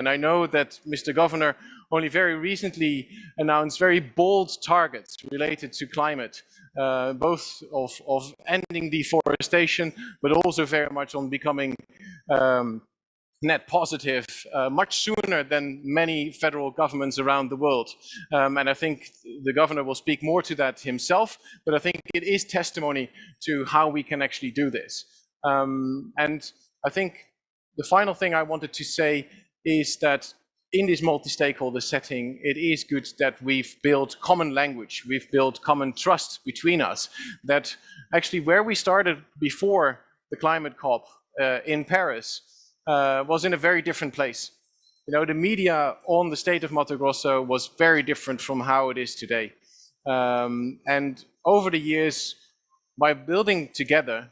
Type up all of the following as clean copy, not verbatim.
And I know that Mr. Governor only very recently announced very bold targets related to climate, both of ending deforestation, but also very much on becoming net positive much sooner than many federal governments around the world. And I think the governor will speak more to that himself, but I think it is testimony to how we can actually do this. And I think the final thing I wanted to say is that in this multi-stakeholder setting, it is good that we've built common language, we've built common trust between us, that actually where we started before the climate COP in Paris, was in a very different place. You know, the media on the state of Mato Grosso was very different from how it is today. And over the years, by building together,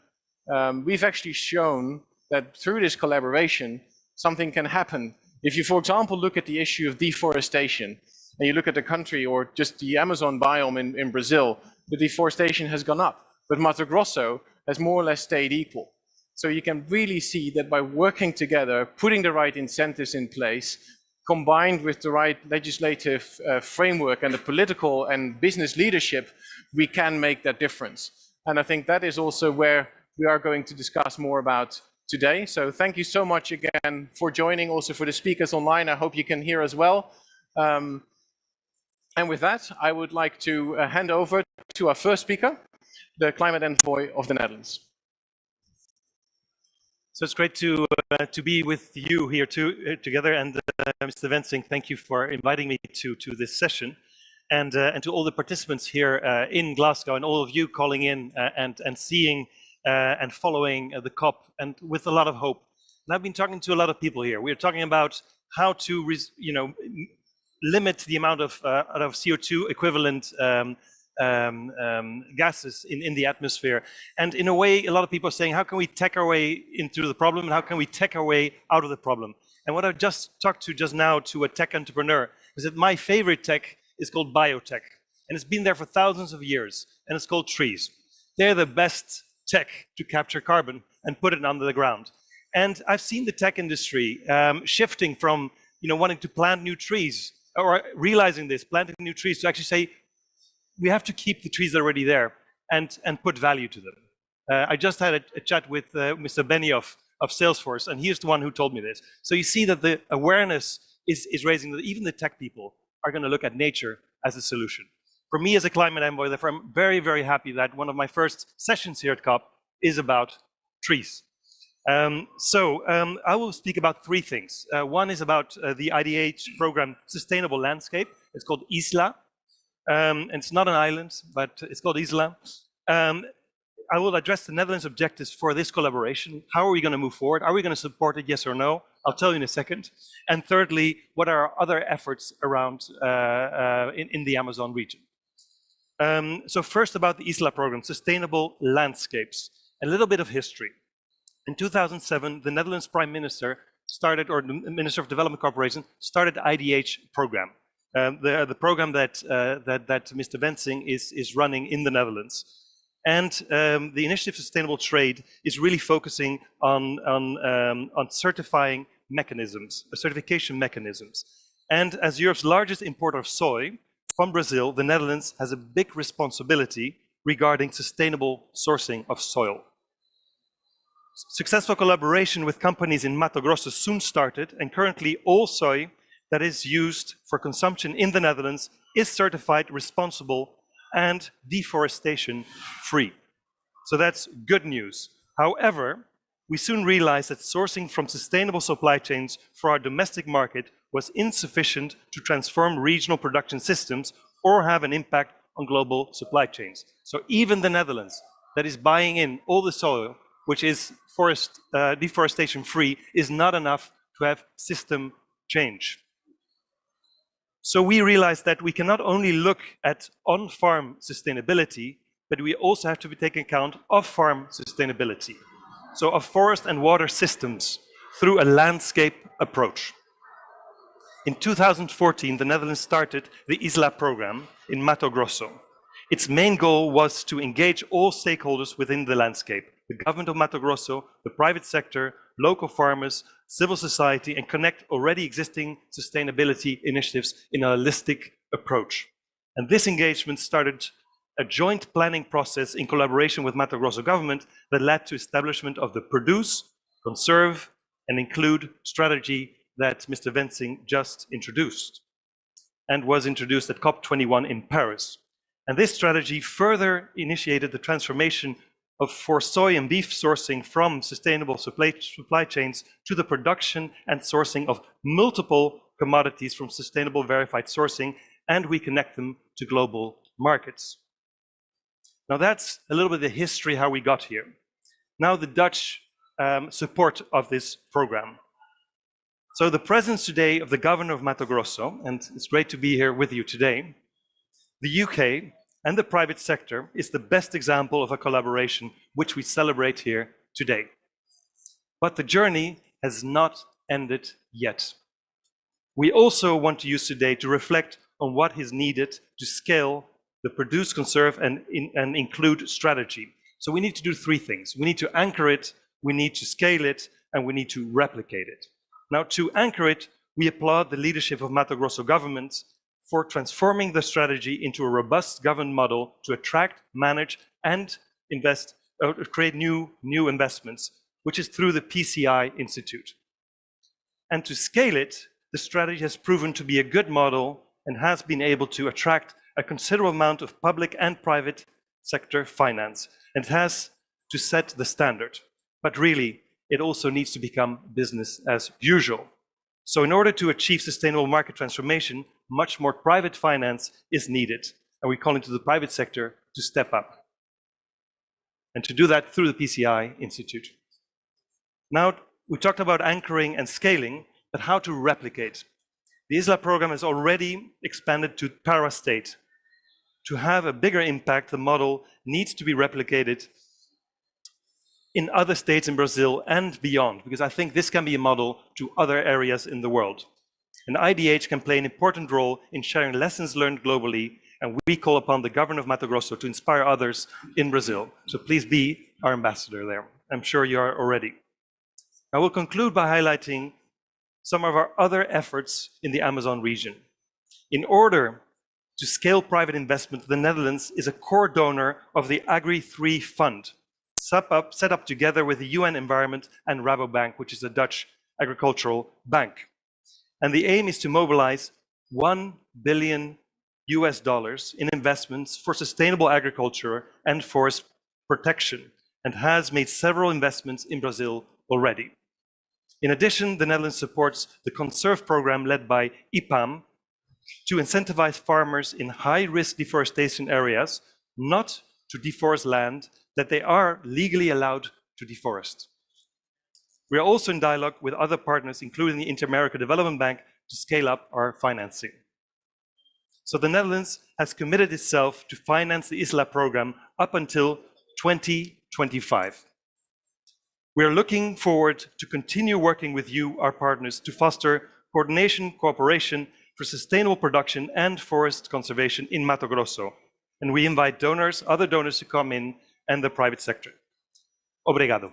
we've actually shown that through this collaboration, something can happen. If you, for example, look at the issue of deforestation, and you look at the country or just the Amazon biome in Brazil, the deforestation has gone up, but Mato Grosso has more or less stayed equal. So you can really see that by working together, putting the right incentives in place, combined with the right legislative framework and the political and business leadership, we can make that difference. And I think that is also where we are going to discuss more about today. So thank you so much again for joining, also for the speakers online. I hope you can hear as well. And with that, I would like to hand over to our first speaker, the climate envoy of the Netherlands. So it's great to be with you here together, and Mr. Wensing, thank you for inviting me to this session, and to all the participants here in Glasgow, and all of you calling in and seeing and following the COP, and with a lot of hope. And I've been talking to a lot of people here. We're talking about how to limit the amount of CO2 equivalent gases in the atmosphere. And in a way, a lot of people are saying, how can we tech our way into the problem, and how can we tech our way out of the problem? And what I just talked to just now to a tech entrepreneur is that my favorite tech is called biotech. And it's been there for thousands of years, and it's called trees. They're the best tech to capture carbon and put it under the ground. And I've seen the tech industry shifting from wanting to plant new trees, or realizing this, planting new trees, to actually say, we have to keep the trees already there and put value to them. I just had a chat with Mr. Benioff of Salesforce, and he's the one who told me this. So you see that the awareness is raising, that even the tech people are going to look at nature as a solution. For me as a climate envoy, therefore, I'm very, very happy that one of my first sessions here at COP is about trees. I will speak about three things. One is about the IDH program Sustainable Landscape. It's called ISLA. And it's not an island, but it's called ISLA. I will address the Netherlands' objectives for this collaboration. How are we going to move forward? Are we going to support it, yes or no? I'll tell you in a second. And thirdly, what are our other efforts around in the Amazon region? So first about the ISLA program, Sustainable Landscapes. A little bit of history. In 2007, the Netherlands Prime Minister started, or the Minister of Development Cooperation, started the IDH program. The program that Mr. Wensing is running in the Netherlands. And the Initiative for Sustainable Trade is really focusing on certifying mechanisms, certification mechanisms. And as Europe's largest importer of soy from Brazil, the Netherlands has a big responsibility regarding sustainable sourcing of soil. Successful collaboration with companies in Mato Grosso soon started, and currently all soy that is used for consumption in the Netherlands is certified responsible and deforestation free. So that's good news. However, we soon realized that sourcing from sustainable supply chains for our domestic market was insufficient to transform regional production systems or have an impact on global supply chains. So even the Netherlands, that is buying in all the soil, which is deforestation free, is not enough to have system change. So we realized that we can not only look at on-farm sustainability, but we also have to be taking account of farm sustainability. So of forest and water systems through a landscape approach. In 2014, the Netherlands started the ISLA program in Mato Grosso. Its main goal was to engage all stakeholders within the landscape, the government of Mato Grosso, the private sector, local farmers, civil society, and connect already existing sustainability initiatives in a holistic approach. And this engagement started a joint planning process in collaboration with Mato Grosso government that led to establishment of the Produce, Conserve and Include Strategy that Mr. Wensing just introduced and was introduced at COP21 in Paris. And this strategy further initiated the transformation for soy and beef sourcing from sustainable supply chains to the production and sourcing of multiple commodities from sustainable verified sourcing, and we connect them to global markets. Now that's a little bit of the history how we got here. Now the Dutch support of this program. So the presence today of the governor of Mato Grosso, and it's great to be here with you today, the UK and the private sector is the best example of a collaboration which we celebrate here today. But the journey has not ended yet. We also want to use today to reflect on what is needed to scale the Produce, Conserve and Include strategy. So we need to do three things. We need to anchor it, we need to scale it, and we need to replicate it. Now, to anchor it, we applaud the leadership of Mato Grosso government for transforming the strategy into a robust government model to attract, manage, and invest, create new investments, which is through the Pci Institute. And to scale it, the strategy has proven to be a good model and has been able to attract a considerable amount of public and private sector finance, and has to set the standard. But really, it also needs to become business as usual. So in order to achieve sustainable market transformation, much more private finance is needed. And we call into the private sector to step up. And to do that through the Pci Institute. Now, we talked about anchoring and scaling, but how to replicate. The ISLA program has already expanded to para-state. To have a bigger impact, the model needs to be replicated in other states in Brazil and beyond, because I think this can be a model to other areas in the world. And IDH can play an important role in sharing lessons learned globally, and we call upon the governor of Mato Grosso to inspire others in Brazil. So please be our ambassador there. I'm sure you are already. I will conclude by highlighting some of our other efforts in the Amazon region. In order to scale private investment, the Netherlands is a core donor of the Agri3 Fund, set up together with the UN Environment and Rabobank, which is a Dutch agricultural bank. And the aim is to mobilize $1 billion in investments for sustainable agriculture and forest protection, and has made several investments in Brazil already. In addition, the Netherlands supports the Conserve program led by IPAM to incentivize farmers in high-risk deforestation areas not to deforest land that they are legally allowed to deforest. We are also in dialogue with other partners, including the Inter-America Development Bank, to scale up our financing. So the Netherlands has committed itself to finance the ISLA program up until 2025. We are looking forward to continue working with you, our partners, to foster coordination, cooperation for sustainable production and forest conservation in Mato Grosso. And we invite donors, other donors to come in, and the private sector. Obrigado.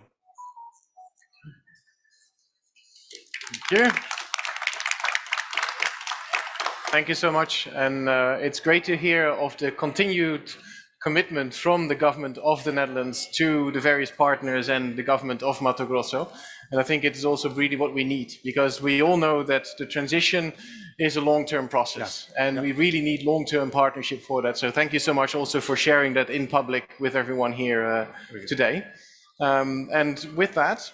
Thank you. Thank you so much. And it's great to hear of the continued commitment from the government of the Netherlands to the various partners and the government of Mato Grosso. And I think it is also really what we need, because we all know that the transition is a long-term process, and we really need long-term partnership for that. So thank you so much also for sharing that in public with everyone here today. And with that,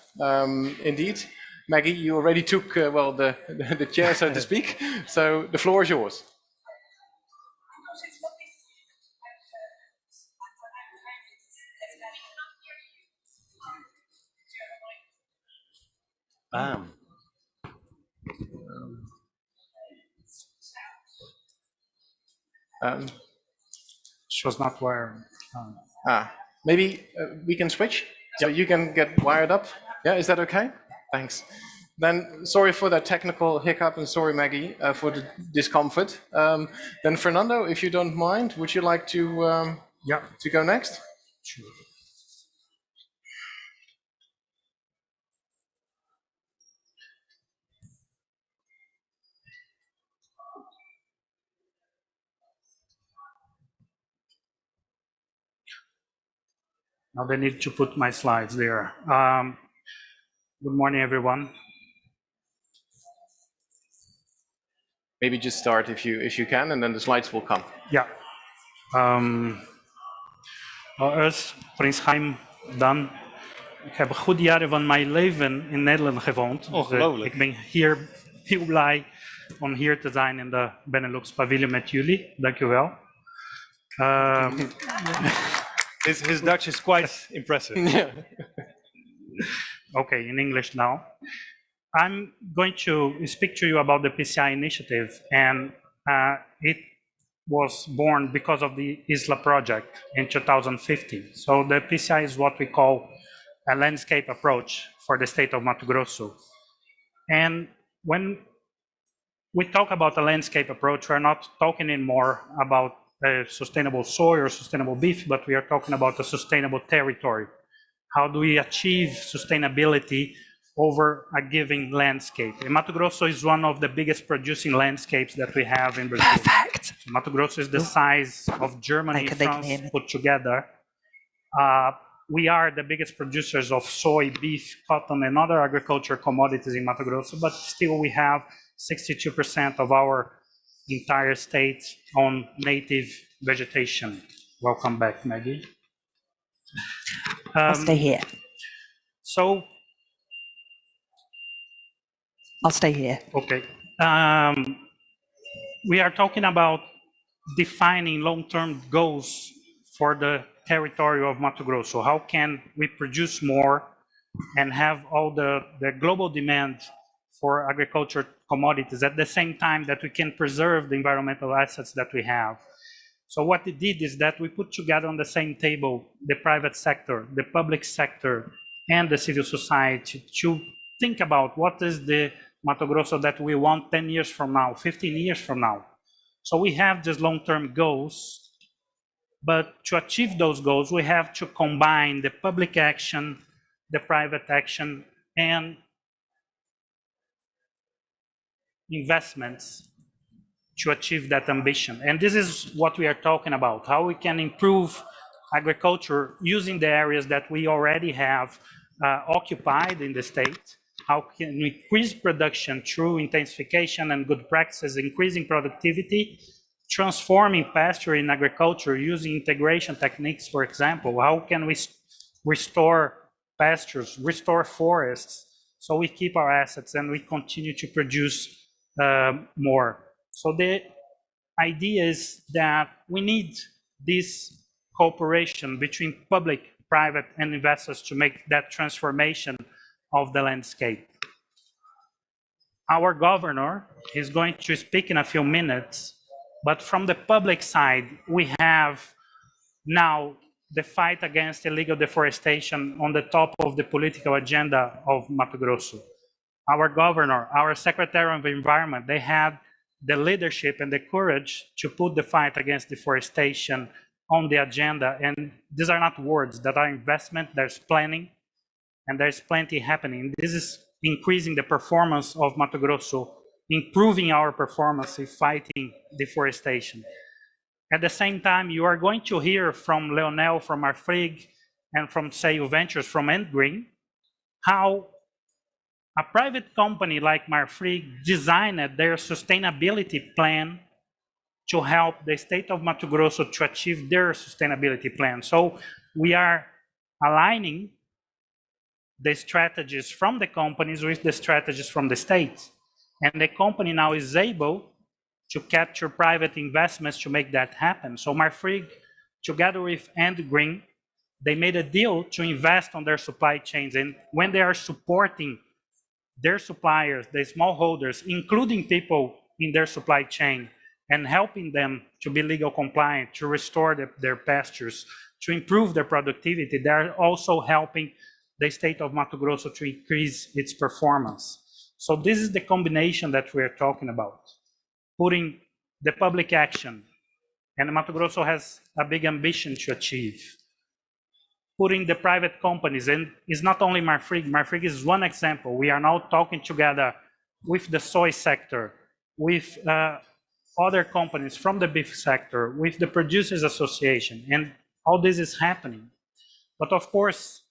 indeed, Maggie, you already took, well, the chair, so to speak. So the floor is yours. She was not wired. Maybe we can switch, so you can get wired up. Yeah, is that okay? Thanks. Then sorry for that technical hiccup, and sorry, Maggie, for the discomfort. Then Fernando, if you don't mind, would you like to go next? Sure. Now they need to put my slides there. Good morning, everyone. Maybe just start if you can, and then the slides will come. Ja. Eerst, Prins Chaim, dan. Ik heb goede jaren van mijn leven in Nederland gewoond. Ongelooflijk. Ik ben hier heel blij om hier te zijn in de Benelux Pavilion met jullie. Dank u wel. His Dutch is quite impressive. Yeah. Okay, in English now. I'm going to speak to you about the Pci Initiative, and it was born because of the ISLA project in 2015. So the Pci is what we call a landscape approach for the state of Mato Grosso. And when we talk about a landscape approach, we're not talking anymore about sustainable soy or sustainable beef, but we are talking about a sustainable territory. How do we achieve sustainability over a given landscape? And Mato Grosso is one of the biggest producing landscapes that we have in Brazil. Perfect. So Mato Grosso is the size of Germany and France put together. We are the biggest producers of soy, beef, cotton, and other agriculture commodities in Mato Grosso, but still we have 62% of our entire state on native vegetation. Welcome back, Maggie. I'll stay here. So, I'll stay here. okay. We are talking about defining long-term goals for the territory of Mato Grosso. How can we produce more and have all the global demand for agriculture commodities at the same time that we can preserve the environmental assets that we have? So what we did is that we put together on the same table the private sector, the public sector, and the civil society to think about what is the Mato Grosso that we want 10 years from now, 15 years from now. So we have these long-term goals, but to achieve those goals, we have to combine the public action, the private action, and investments to achieve that ambition. And this is what we are talking about, how we can improve agriculture using the areas that we already have occupied in the state. How can we increase production through intensification and good practices, increasing productivity, transforming pasture in agriculture using integration techniques, for example? How can we restore pastures, restore forests, so we keep our assets and we continue to produce more? So the idea is that we need this cooperation between public, private, and investors to make that transformation of the landscape. Our governor is going to speak in a few minutes, but from the public side, we have now the fight against illegal deforestation on the top of the political agenda of Mato Grosso. Our governor, our secretary of environment, they had the leadership and the courage to put the fight against deforestation on the agenda. And these are not words, that are investment, there's planning, and there's plenty happening. This is increasing the performance of Mato Grosso, improving our performance in fighting deforestation. At the same time, you are going to hear from Leonel, from Marfrig, and from Seiyu Ventures, from Endgreen, how a private company like Marfrig designed their sustainability plan to help the state of Mato Grosso to achieve their sustainability plan. So we are aligning the strategies from the companies with the strategies from the state. And the company now is able to capture private investments to make that happen. So Marfrig, together with Endgreen, they made a deal to invest on their supply chains. And when they are supporting their suppliers, the smallholders, including people in their supply chain, and helping them to be legal compliant, to restore their pastures, to improve their productivity, they are also helping the state of Mato Grosso to increase its performance. So this is the combination that we're talking about, putting the public action, and Mato Grosso has a big ambition to achieve, putting the private companies, and it's not only Marfrig. Marfrig is one example. We are now talking together with the soy sector, with other companies from the beef sector, with the Producers Association, and all this is happening. But of course,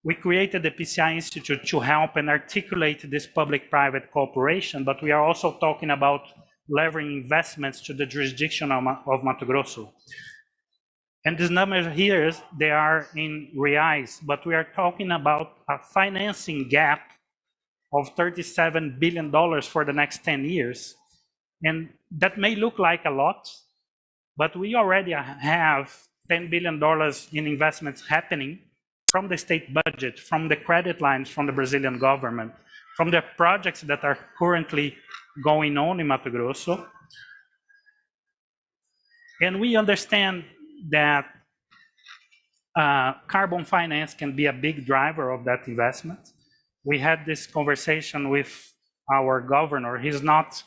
we created the Pci Institute to help and articulate this public-private cooperation, but we are also talking about leveraging investments to the jurisdiction of Mato Grosso. And these numbers here, they are in reais, but we are talking about a financing gap of $37 billion for the next 10 years. And that may look like a lot, but we already have $10 billion in investments happening from the state budget, from the credit lines from the Brazilian government, from the projects that are currently going on in Mato Grosso. And we understand that carbon finance can be a big driver of that investment. We had this conversation with our governor. He's not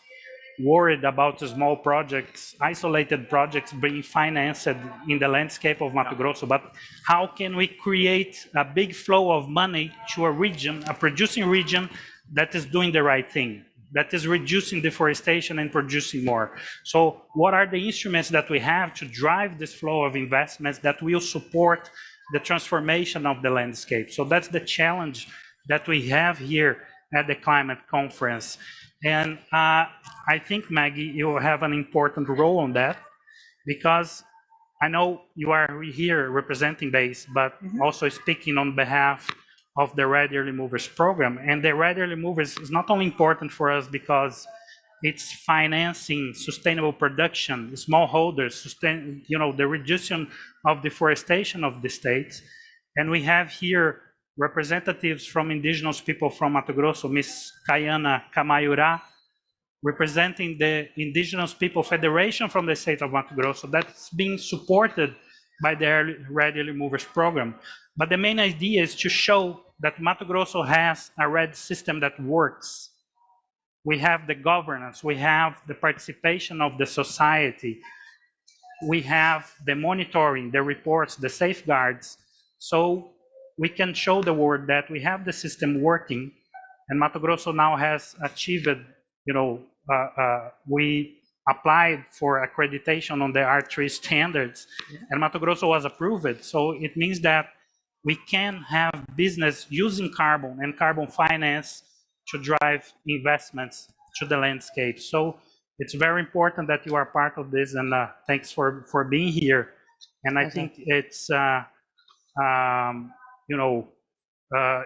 worried about the small projects, isolated projects being financed in the landscape of Mato Grosso, but how can we create a big flow of money to a region, a producing region that is doing the right thing, that is reducing deforestation and producing more? So what are the instruments that we have to drive this flow of investments that will support the transformation of the landscape? So that's the challenge that we have here at the climate conference. And I think, Maggie, you have an important role on that, because I know you are here representing BASE, but also speaking on behalf of the Red Early Movers program. And the Red Early Movers is not only important for us because it's financing sustainable production, smallholders, the reduction of deforestation of the states. And we have here representatives from indigenous people from Mato Grosso, Ms. Kayana Kamayura, representing the Indigenous People Federation from the state of Mato Grosso, that's being supported by the Red Early Movers program. But the main idea is to show that Mato Grosso has a RED system that works. We have the governance, we have the participation of the society, we have the monitoring, the reports, the safeguards. So we can show the world that we have the system working, and Mato Grosso now has achieved, we applied for accreditation on the R3 standards, and Mato Grosso was approved. So it means that we can have business using carbon and carbon finance to drive investments to the landscape. So it's very important that you are part of this, and thanks for being here. And I think it's,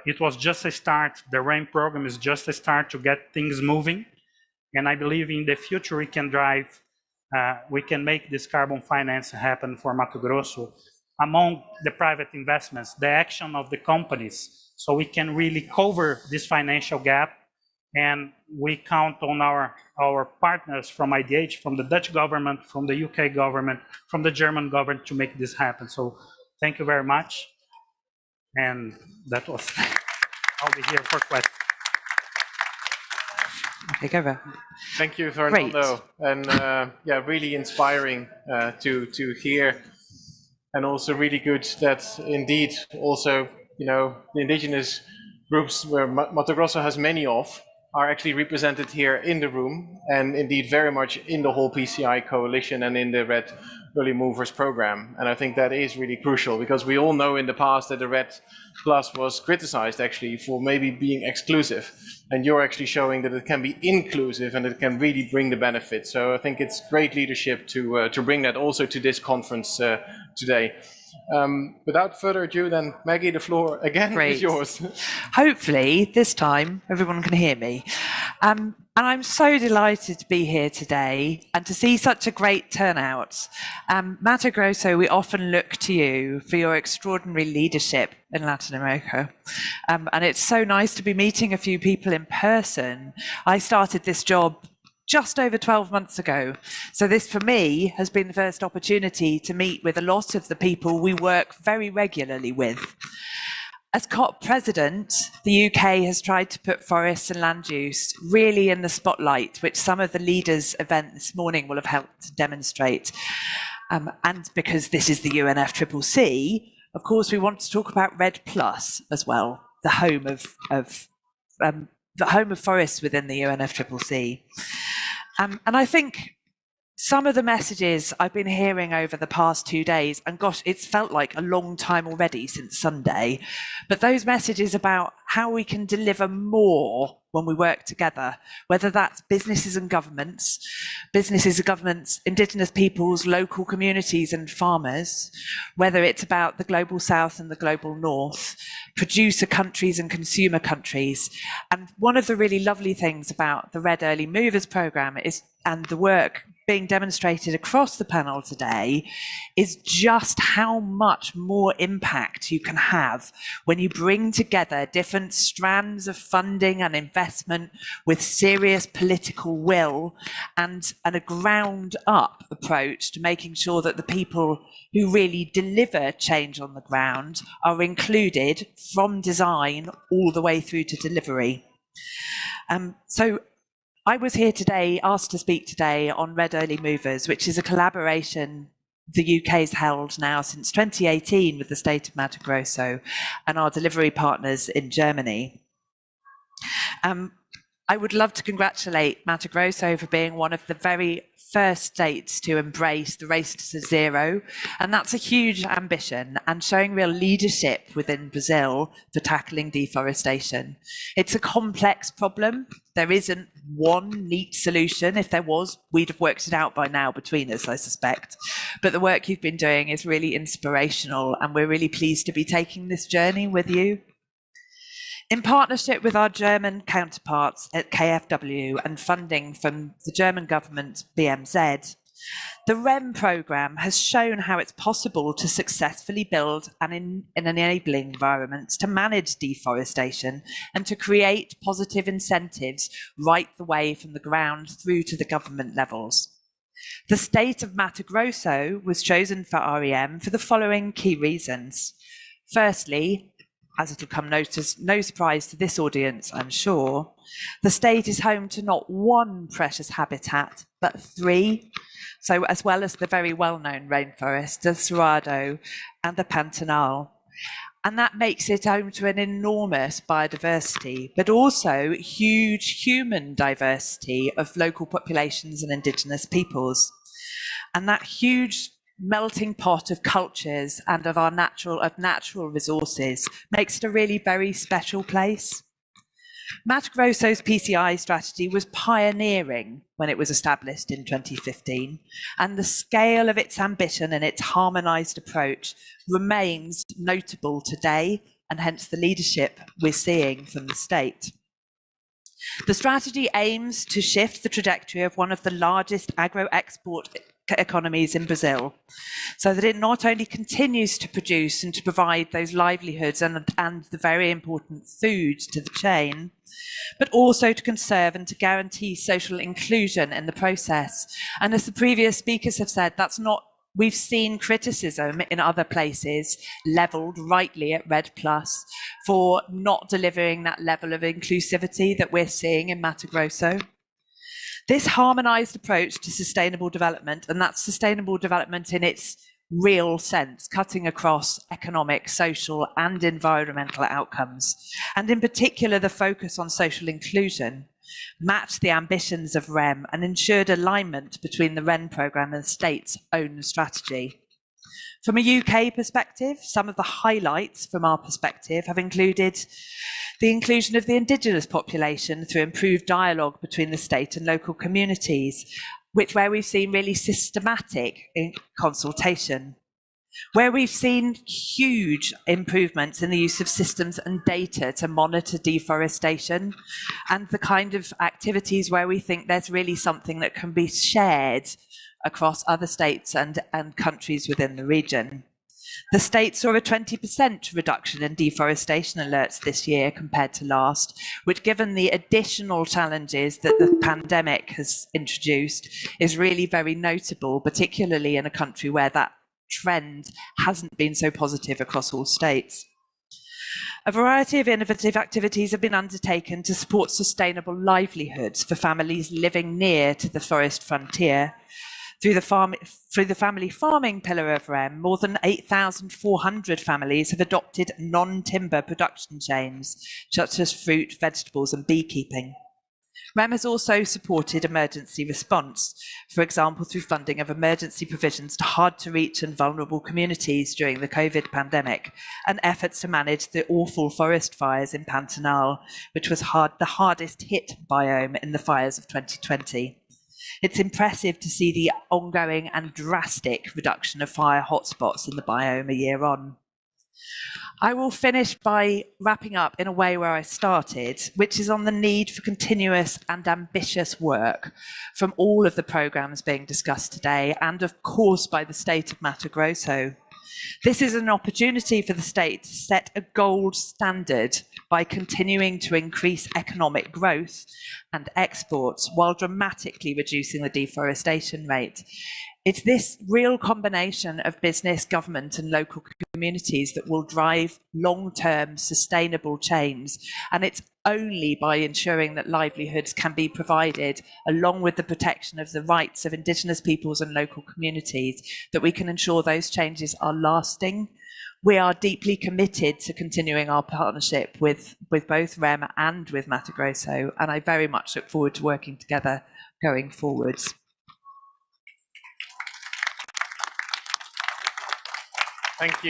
it was just a start. The REM program is just a start to get things moving. And I believe in the future we can drive, we can make this carbon finance happen for Mato Grosso among the private investments, the action of the companies, so we can really cover this financial gap. And we count on our partners from IDH, from the Dutch government, from the UK government, from the German government to make this happen. So thank you very much. And that was, I'll be here for questions. Take over. Thank you, Fernando. And yeah, really inspiring to hear, and also really good that indeed also, the indigenous groups where Mato Grosso has many of are actually represented here in the room, and indeed very much in the whole PCI coalition and in the Red Early Movers program. And I think that is really crucial, because we all know in the past that the Red Plus was criticized actually for maybe being exclusive, and you're actually showing that it can be inclusive and it can really bring the benefit. So I think it's great leadership to bring that also to this conference today. Without further ado, then Maggie, the floor again is yours. Hopefully this time everyone can hear me. And I'm so delighted to be here today and to see such a great turnout. Mato Grosso, we often look to you for your extraordinary leadership in Latin America. And it's so nice to be meeting a few people in person. I started this job just over 12 months ago. So this for me has been the first opportunity to meet with a lot of the people we work very regularly with. As COP president, the UK has tried to put forests and land use really in the spotlight, which some of the leaders' event this morning will have helped to demonstrate. And because this is the UNFCCC, of course, we want to talk about RED Plus as well, the home of forests within the UNFCCC. And I think some of the messages I've been hearing over the past 2 days, and gosh, it's felt like a long time already since Sunday, but those messages about how we can deliver more when we work together, whether that's businesses and governments, indigenous peoples, local communities and farmers, whether it's about the global south and the global north, producer countries and consumer countries. And one of the really lovely things about the Red Early Movers programme is, and the work being demonstrated across the panel today, is just how much more impact you can have when you bring together different strands of funding and investment with serious political will and a ground up approach to making sure that the people who really deliver change on the ground are included from design all the way through to delivery. So I was here today, asked to speak today on Red Early Movers, which is a collaboration the UK's held now since 2018 with the State of Mato Grosso and our delivery partners in Germany. I would love to congratulate Mato Grosso for being one of the very first states to embrace the race to zero, and that's a huge ambition and showing real leadership within Brazil for tackling deforestation. It's a complex problem. There isn't one neat solution. If there was, we'd have worked it out by now between us, I suspect. But the work you've been doing is really inspirational, and we're really pleased to be taking this journey with you. In partnership with our German counterparts at KfW and funding from the German government BMZ, the REM programme has shown how it's possible to successfully build an enabling environment to manage deforestation and to create positive incentives right the way from the ground through to the government levels. The state of Mato Grosso was chosen for REM for the following key reasons. Firstly, as it'll come no surprise to this audience, I'm sure, the state is home to not one precious habitat, but 3. So as well as the very well-known rainforest, the Cerrado and the Pantanal. And that makes it home to an enormous biodiversity, but also huge human diversity of local populations and indigenous peoples. And that huge melting pot of cultures and of our natural resources makes it a really very special place. Mato Grosso's PCI strategy was pioneering when it was established in 2015, and the scale of its ambition and its harmonised approach remains notable today, and hence the leadership we're seeing from the state. The strategy aims to shift the trajectory of one of the largest agro-export economies in Brazil, so that it not only continues to produce and to provide those livelihoods and the very important food to the chain, but also to conserve and to guarantee social inclusion in the process. And as the previous speakers have said, that's not, we've seen criticism in other places levelled rightly at Red Plus for not delivering that level of inclusivity that we're seeing in Mato Grosso. This harmonised approach to sustainable development, and that's sustainable development in its real sense, cutting across economic, social and environmental outcomes, and in particular the focus on social inclusion, matched the ambitions of REM and ensured alignment between the REM programme and the state's own strategy. From a UK perspective, some of the highlights from our perspective have included the inclusion of the indigenous population through improved dialogue between the state and local communities, where we've seen really systematic consultation, where we've seen huge improvements in the use of systems and data to monitor deforestation, and the kind of activities where we think there's really something that can be shared across other states and countries within the region. The state saw a 20% reduction in deforestation alerts this year compared to last, which, given the additional challenges that the pandemic has introduced, is really very notable, particularly in a country where that trend hasn't been so positive across all states. A variety of innovative activities have been undertaken to support sustainable livelihoods for families living near to the forest frontier. Through the family farming pillar of REM, more than 8,400 families have adopted non-timber production chains, such as fruit, vegetables and beekeeping. REM has also supported emergency response, for example, through funding of emergency provisions to hard-to-reach and vulnerable communities during the COVID pandemic, and efforts to manage the awful forest fires in Pantanal, which was the hardest hit biome in the fires of 2020. It's impressive to see the ongoing and drastic reduction of fire hotspots in the biome a year on. I will finish by wrapping up in a way where I started, which is on the need for continuous and ambitious work from all of the programmes being discussed today, and of course by the State of Mato Grosso. This is an opportunity for the state to set a gold standard by continuing to increase economic growth and exports while dramatically reducing the deforestation rate. It's this real combination of business, government and local communities that will drive long-term sustainable change, and it's only by ensuring that livelihoods can be provided along with the protection of the rights of indigenous peoples and local communities that we can ensure those changes are lasting. We are deeply committed to continuing our partnership with both REM and with Mato Grosso, and I very much look forward to working together going forwards. Thank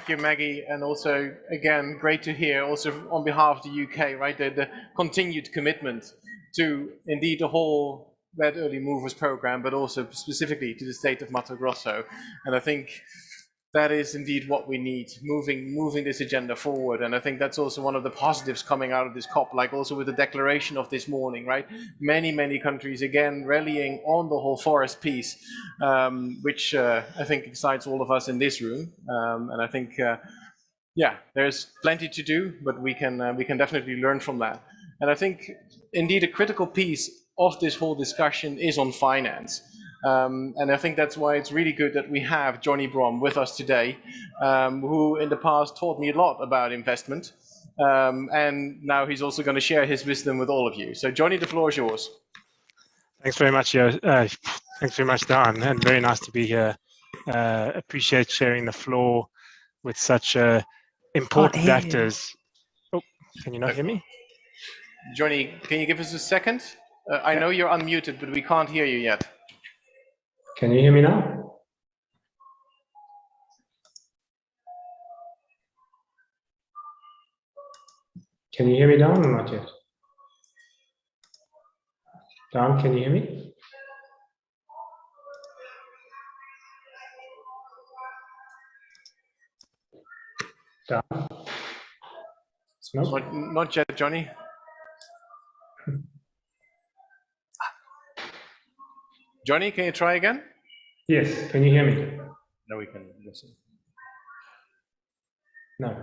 you, Maggie, and also again great to hear also on behalf of the UK, right, the continued commitment to indeed the whole Red Early Movers program, but also specifically to the state of Mato Grosso, and I think that is indeed what we need, moving this agenda forward. And I think that's also one of the positives coming out of this COP, like also with the declaration of this morning, right? Many countries again rallying on the whole forest piece, which I think excites all of us in this room. And I think, yeah, there's plenty to do, but we can definitely learn from that. And I think indeed a critical piece of this whole discussion is on finance. And I think that's why it's really good that we have Johnny Brom with us today, who in the past taught me a lot about investment. And now he's also going to share his wisdom with all of you. So Johnny, the floor is yours. Thanks very much, thanks very much, Dan, and very nice to be here. Appreciate sharing the floor with such important actors. Oh, can you not hear me? Johnny, can you give us a second? I know you're unmuted, but we can't hear you yet. Can you hear me now? Can you hear me, Dan, or not yet? Dan, can you hear me? Dan? No? Not yet, Johnny. Johnny, can you try again? Yes, can you hear me? No, we can listen. No.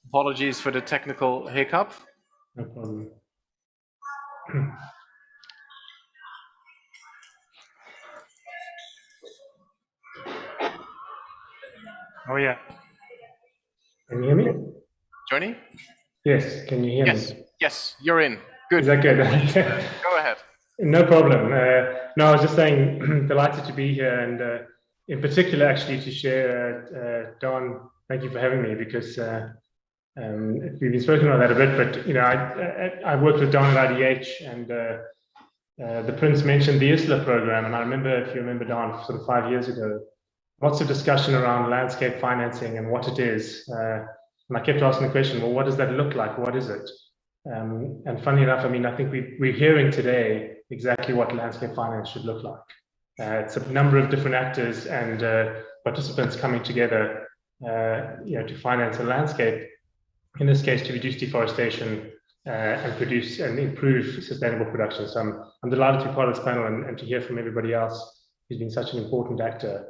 Apologies for the technical hiccup. No problem. Oh yeah. Can you hear me? Johnny? Yes, can you hear me? Yes, you're in. Good. Is that good? Go ahead. No problem. No, I was just saying, delighted to be here, and in particular, actually, to share, Don, thank you for having me, because we've been spoken about that a bit, but, you know, I worked with Don at IDH, and the Prince mentioned the ISLA program, and I remember, if you remember, Don, sort of 5 years ago, lots of discussion around landscape financing and what it is. And I kept asking the question, well, what does that look like? What is it? And funny enough, I mean, I think we're hearing today exactly what landscape finance should look like. It's a number of different actors and participants coming together, you know, to finance a landscape, in this case, to reduce deforestation and produce and improve sustainable production. So I'm delighted to be part of this panel and to hear from everybody else who's been such an important actor,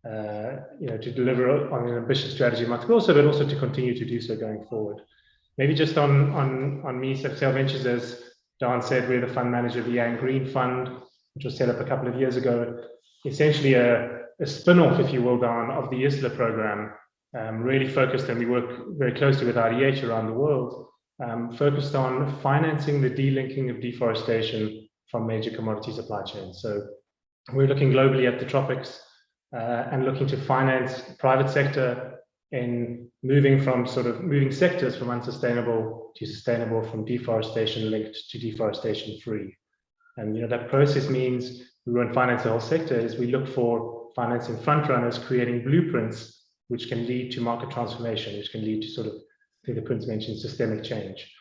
you know, to deliver on an ambitious strategy, but also to continue to do so going forward. Maybe just on me, so Sail Ventures, as Don said, we're the fund manager of the Yang Green Fund, which was set up a couple of years ago. Essentially a spin-off, if you will, Don, of the ISLA program, really focused, and we work very closely with IDH around the world, focused on financing the delinking of deforestation from major commodity supply chains. So we're looking globally at the tropics, and looking to finance the private sector in moving sectors from unsustainable to sustainable, from deforestation linked to deforestation free. And that process means we won't finance the whole sector, is we look for financing front runners, creating blueprints which can lead to market transformation, which can lead to I think the Prince mentioned, systemic change.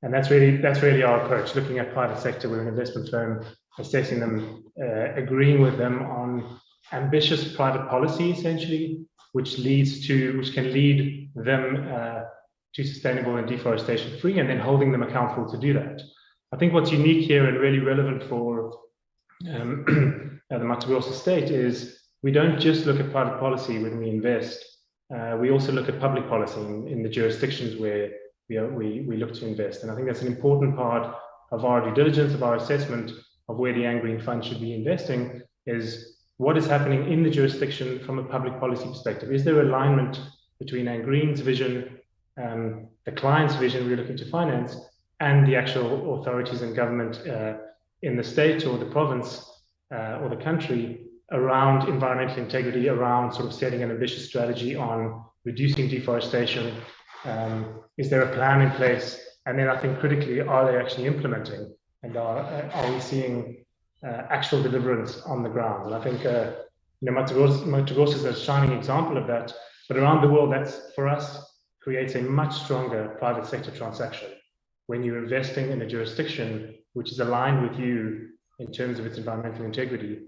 And that's really our approach, looking at private sector. We're an investment firm, assessing them, agreeing with them on ambitious private policy, essentially, which can lead them to sustainable and deforestation free, and then holding them accountable to do that. I think what's unique here and really relevant for the Mato Grosso state is we don't just look at private policy when we invest. We also look at public policy in the jurisdictions where we look to invest. And I think that's an important part of our due diligence, of our assessment of where the Green Fund should be investing, is what is happening in the jurisdiction from a public policy perspective. Is there alignment between Green's vision, the client's vision we're looking to finance, and the actual authorities and government in the state or the province or the country around environmental integrity, around setting an ambitious strategy on reducing deforestation? Is there a plan in place? And then I think critically, are they actually implementing? And are we seeing actual deliverance on the ground? And I think Mato Grosso is a shining example of that. But around the world, that's, for us, creates a much stronger private sector transaction. When you're investing in a jurisdiction which is aligned with you in terms of its environmental integrity,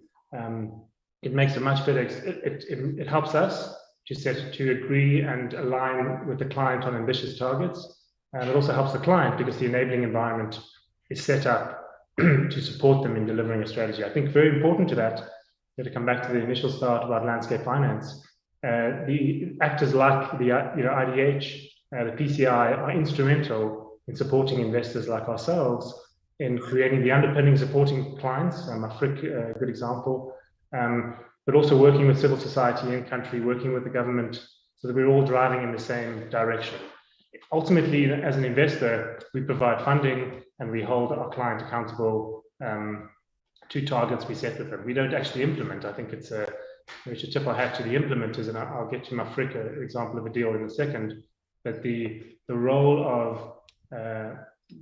it makes a much better, it helps us to agree and align with the client on ambitious targets. And it also helps the client because the enabling environment is set up to support them in delivering a strategy. I think very important to that, to come back to the initial start about landscape finance, the actors like the IDH, the PCI are instrumental in supporting investors like ourselves in creating the underpinning, supporting clients. Mafriq, a good example, but also working with civil society in country, working with the government, so that we're all driving in the same direction. Ultimately, as an investor, we provide funding and we hold our client accountable to targets we set with them. We don't actually implement. I think we should tip our hat to the implementers, and I'll get to Mafriq, an example of a deal in a second. But the role of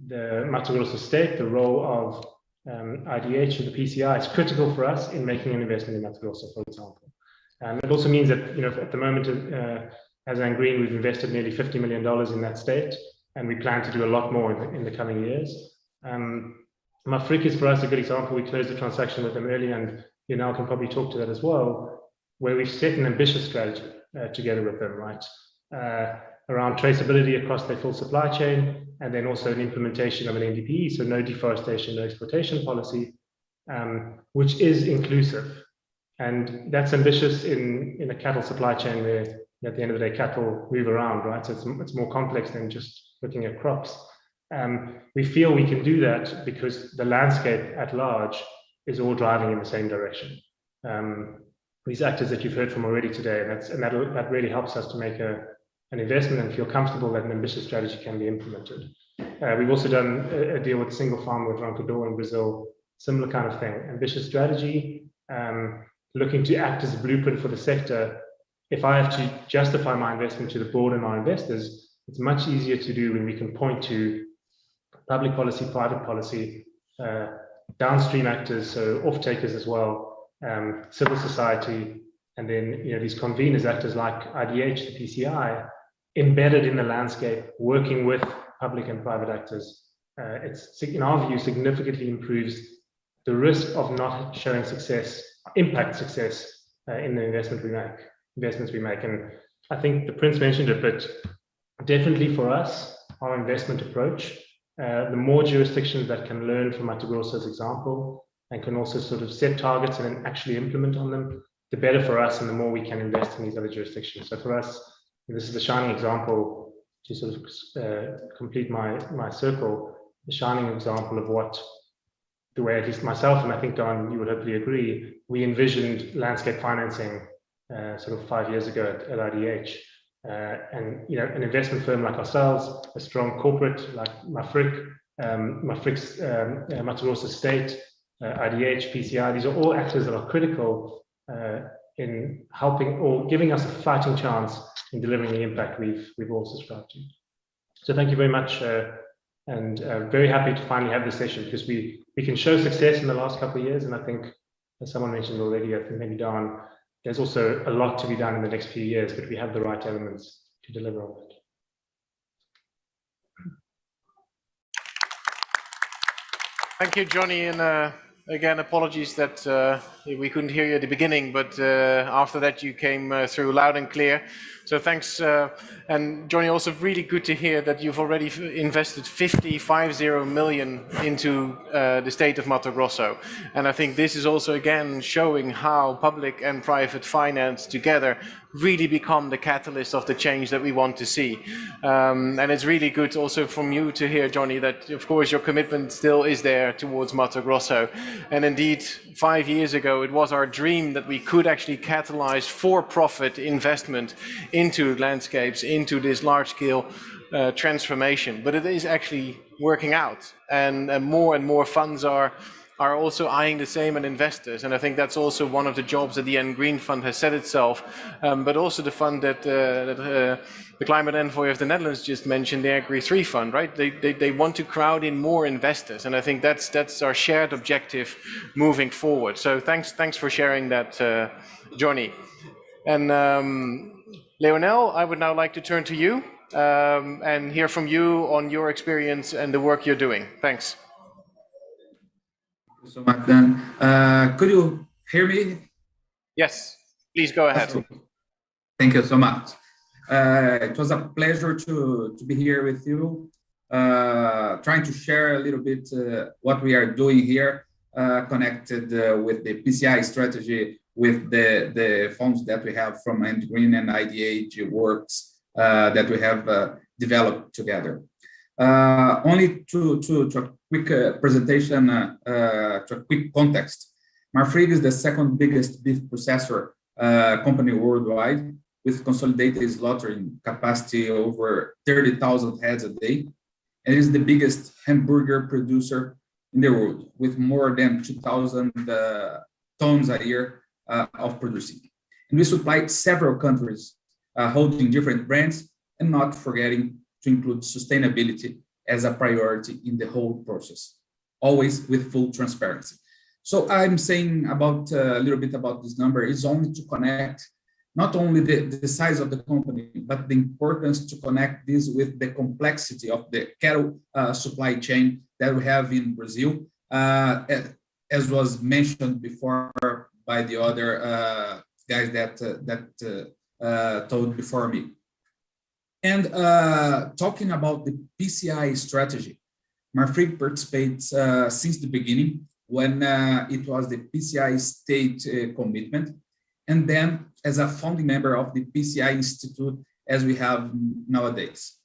the Mato Grosso state, the role of IDH or the PCI is critical for us in making an investment in Mato Grosso, for example. It also means that, at the moment, as Green, we've invested nearly $50 million in that state, and we plan to do a lot more in the coming years. Mafriq is, for us, a good example. We closed the transaction with them early, and Yanal can probably talk to that as well, where we've set an ambitious strategy together with them, right? Around traceability across their full supply chain, and then also an implementation of an NDP, so no deforestation, no exploitation policy, which is inclusive. And that's ambitious in a cattle supply chain where, at the end of the day, cattle move around, right? So it's more complex than just looking at crops. We feel we can do that because the landscape at large is all driving in the same direction. These actors that you've heard from already today, and that really helps us to make an investment and feel comfortable that an ambitious strategy can be implemented. We've also done a deal with Single Farm with Rancador in Brazil, similar kind of thing. Ambitious strategy, looking to act as a blueprint for the sector. If I have to justify my investment to the board and our investors, it's much easier to do when we can point to public policy, private policy, downstream actors, so off-takers as well, civil society, and then these conveners, actors like IDH, the PCI, embedded in the landscape, working with public and private actors. It's, in our view, significantly improves the risk of not showing success, impact success in the investments we make. And I think the Prince mentioned it, but definitely for us, our investment approach, the more jurisdictions that can learn from Mato Grosso's example and can also set targets and then actually implement on them, the better for us and the more we can invest in these other jurisdictions. So for us, this is a shining example to complete my circle, the shining example of what, the way at least myself, and I think Don, you would hopefully agree, we envisioned landscape financing 5 years ago at IDH. And an investment firm like ourselves, a strong corporate like Mafriq's Mato Grosso State, IDH, PCI, these are all actors that are critical in helping or giving us a fighting chance in delivering the impact we've all subscribed to. So thank you very much, and very happy to finally have this session, because we can show success in the last couple of years, and I think, as someone mentioned already, I think maybe Don, there's also a lot to be done in the next few years, but we have the right elements to deliver on it. Thank you, Johnny, and again, apologies that we couldn't hear you at the beginning, but after that you came through loud and clear. So thanks, and Johnny, also really good to hear that you've already invested 50 million into the state of Mato Grosso. And I think this is also again showing how public and private finance together really become the catalyst of the change that we want to see. And it's really good also from you to hear, Johnny, that of course your commitment still is there towards Mato Grosso. And indeed, 5 years ago, it was our dream that we could actually catalyze for-profit investment into landscapes, into this large-scale transformation. But it is actually working out, and more funds are also eyeing the same, and investors. And I think that's also one of the jobs that the N Green Fund has set itself, but also the fund that the Climate Envoy of the Netherlands just mentioned, the Agri-3 Fund, right? They want to crowd in more investors, and I think that's our shared objective moving forward. So thanks for sharing that, Johnny. And Leonel, I would now like to turn to you and hear from you on your experience and the work you're doing. Thanks. Thank you so much, Dan. Could you hear me? Yes, please go ahead. Thank you so much. It was a pleasure to be here with you, trying to share a little bit what we are doing here, connected with the Pci strategy, with the funds that we have from N Green and IDH works that we have developed together. Only to a quick presentation, to a quick context. Marfrig is the second biggest beef processor company worldwide, with consolidated slaughtering capacity over 30,000 heads a day, and is the biggest hamburger producer in the world, with more than 2,000 tons a year of producing. And we supply several countries holding different brands, and not forgetting to include sustainability as a priority in the whole process, always with full transparency. So I'm saying about a little bit about this number is only to connect not only the size of the company, but the importance to connect this with the complexity of the cattle supply chain that we have in Brazil, as was mentioned before by the other guys that told before me. And talking about the Pci strategy, Marfrig participates since the beginning, when it was the Pci state commitment, and then as a founding member of the Pci Institute, as we have nowadays.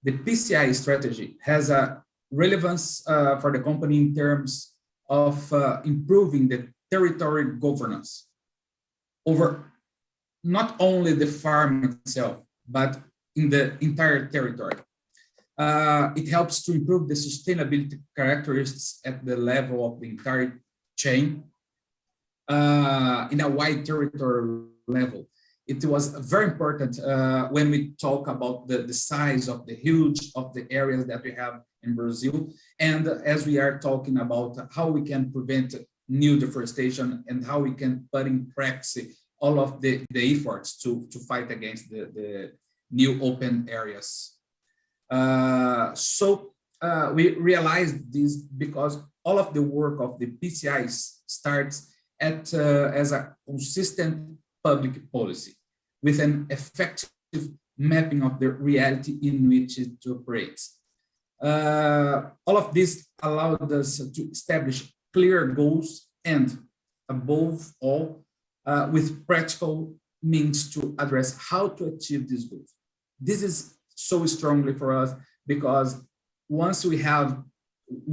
The Pci strategy has a relevance for the company in terms of improving the territory governance over not only the farm itself, but in the entire territory. It helps to improve the sustainability characteristics at the level of the entire chain in a wide territory level. It was very important when we talk about the size of the areas that we have in Brazil, and as we are talking about how we can prevent new deforestation and how we can put in practice all of the efforts to fight against the new open areas. So we realized this because all of the work of the Pci starts as a consistent public policy with an effective mapping of the reality in which it operates. All of this allowed us to establish clear goals and, above all, with practical means to address how to achieve these goals. This is so strongly for us because once we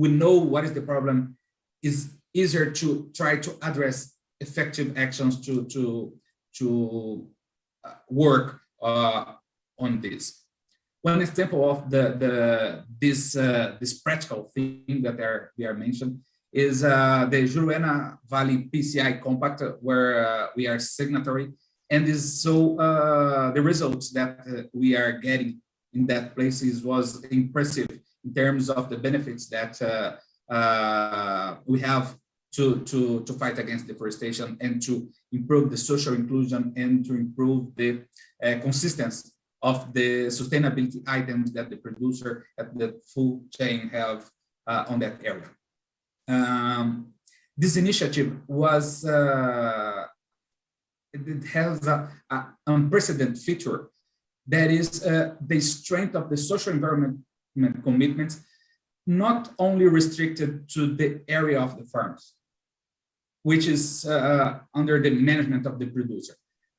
know what is the problem, it's easier to try to address effective actions to work on this. One example of this practical thing that we are mentioned is the Juruena Valley Pci Compact, where we are signatory, and is so the results that we are getting in that places was impressive in terms of the benefits that we have to fight against deforestation and to improve the social inclusion and to improve the consistency of the sustainability items that the producer at the food chain have on that area. This initiative was, it has an unprecedented feature that is the strength of the social environment commitments, not only restricted to the area of the farms, which is under the management of the producer,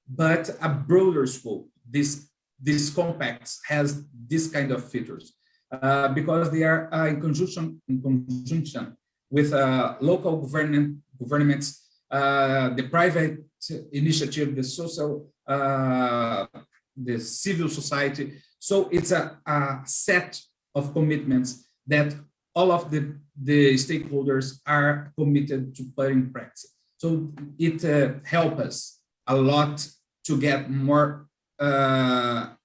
but a broader scope. This compacts has this kind of features because they are in conjunction with local governments, the private initiative, the social, the civil society. So it's a set of commitments that all of the stakeholders are committed to put in practice. So it helps us a lot to get more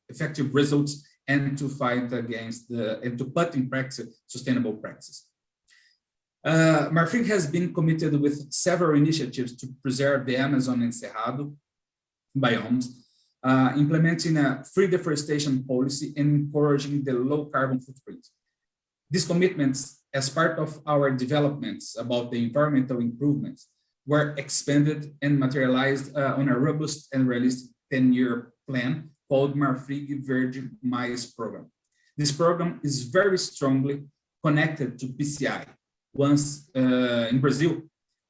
effective results and to fight against and to put in practice sustainable practices. Marfrig has been committed with several initiatives to preserve the Amazon and Cerrado biomes, implementing a free deforestation policy and encouraging the low carbon footprint. These commitments, as part of our developments about the environmental improvements, were expanded and materialized on a robust and realistic 10-year plan called Marfrig Verde Mais program. This program is very strongly connected to PCI. Once in Brazil,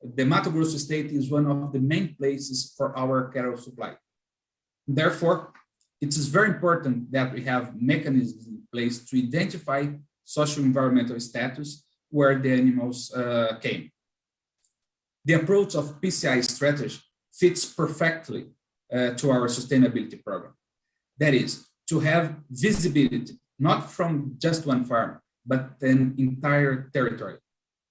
the Mato Grosso state is one of the main places for our cattle supply. Therefore, it is very important that we have mechanisms in place to identify social environmental status where the animals came. The approach of PCI strategy fits perfectly to our sustainability program. That is, to have visibility, not from just one farm, but an entire territory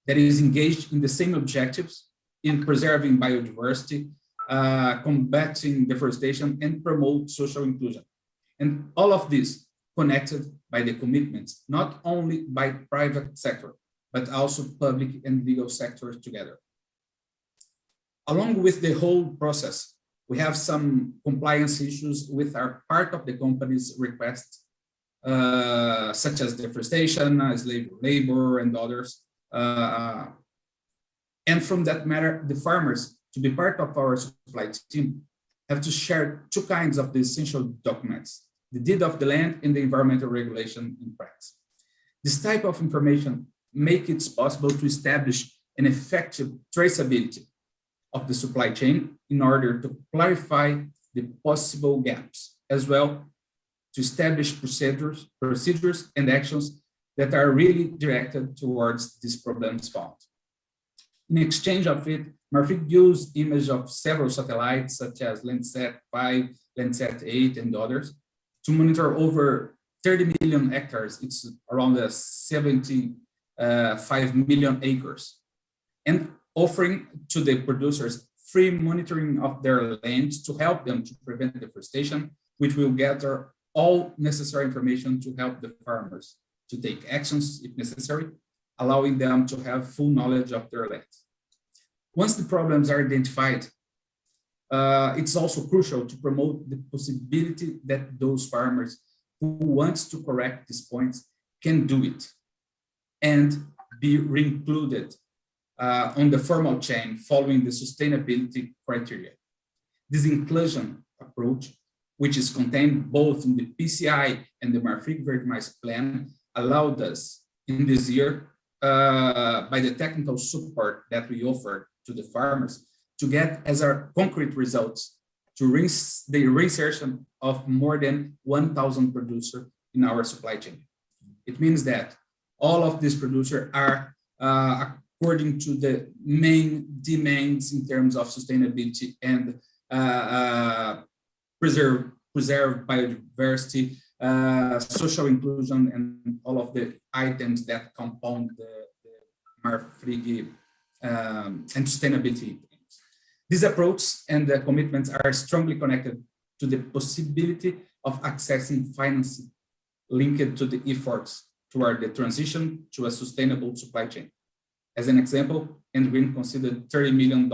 that is engaged in the same objectives in preserving biodiversity, combating deforestation, and promote social inclusion. And all of this connected by the commitments, not only by private sector, but also public and legal sectors together. Along with the whole process, we have some compliance issues with our part of the company's requests, such as deforestation, slave labor, and others. And from that matter, the farmers, to be part of our supply team, have to share two kinds of the essential documents: the deed of the land and the environmental regulation in practice. This type of information makes it possible to establish an effective traceability of the supply chain in order to clarify the possible gaps, as well to establish procedures and actions that are really directed towards these problems found. In exchange of it, Marfrig used images of several satellites, such as Landsat 5, Landsat 8, and others, to monitor over 30 million hectares. It's around 75 million acres, and offering to the producers free monitoring of their lands to help them to prevent deforestation, which will gather all necessary information to help the farmers to take actions if necessary, allowing them to have full knowledge of their lands. Once the problems are identified, it's also crucial to promote the possibility that those farmers who want to correct these points can do it and be re-included on the formal chain following the sustainability criteria. This inclusion approach, which is contained both in the PCI and the Marfrig Verde Mais plan, allowed us in this year, by the technical support that we offered to the farmers, to get as our concrete results to the reinsertion of more than 1,000 producers in our supply chain. It means that all of these producers are according to the main demands in terms of sustainability and preserve biodiversity, social inclusion, and all of the items that compound the Marfrig and sustainability. These approaches and the commitments are strongly connected to the possibility of accessing financing linked to the efforts toward the transition to a sustainable supply chain. As an example, NREM considered $30 million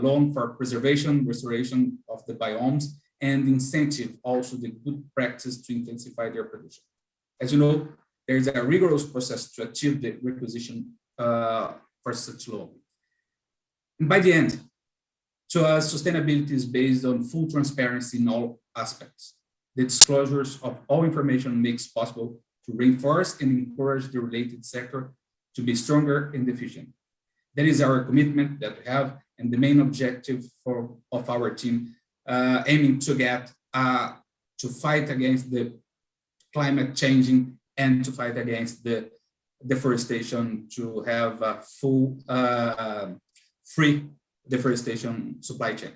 loan for preservation, restoration of the biomes, and incentive also the good practice to intensify their production. As you know, there is a rigorous process to achieve the requisition for such loan. And by the end, to us, sustainability is based on full transparency in all aspects. The disclosures of all information makes possible to reinforce and encourage the related sector to be stronger and efficient. That is our commitment that we have, and the main objective of our team, aiming to get to fight against the climate changing and to fight against the deforestation, to have a full free deforestation supply chain.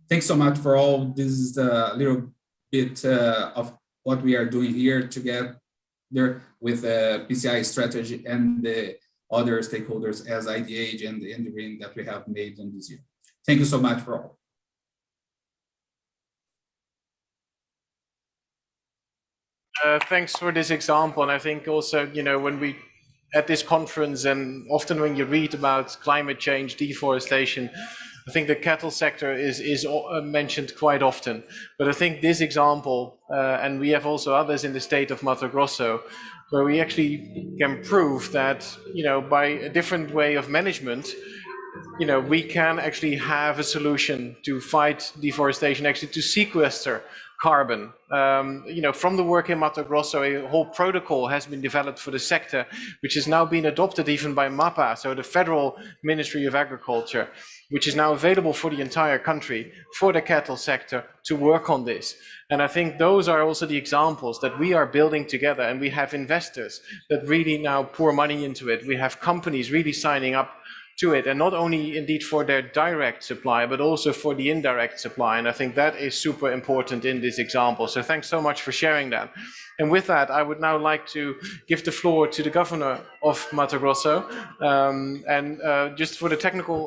Thanks so much for all this little bit of what we are doing here together with Pci Strategy and the other stakeholders as IDH and the NREM that we have made in this year. Thank you so much for all. Thanks for this example. And I think also, you know, when we at this conference and often when you read about climate change, deforestation, I think the cattle sector is mentioned quite often. But I think this example, and we have also others in the state of Mato Grosso, where we actually can prove that, you know, by a different way of management, you know, we can actually have a solution to fight deforestation, actually to sequester carbon. You know, from the work in Mato Grosso, a whole protocol has been developed for the sector, which is now being adopted even by MAPA, so the Federal Ministry of Agriculture, which is now available for the entire country, for the cattle sector to work on this. And I think those are also the examples that we are building together, and we have investors that really now pour money into it. We have companies really signing up to it, and not only indeed for their direct supply, but also for the indirect supply. And I think that is super important in this example. So thanks so much for sharing that. And with that, I would now like to give the floor to the governor of Mato Grosso. Just for the technical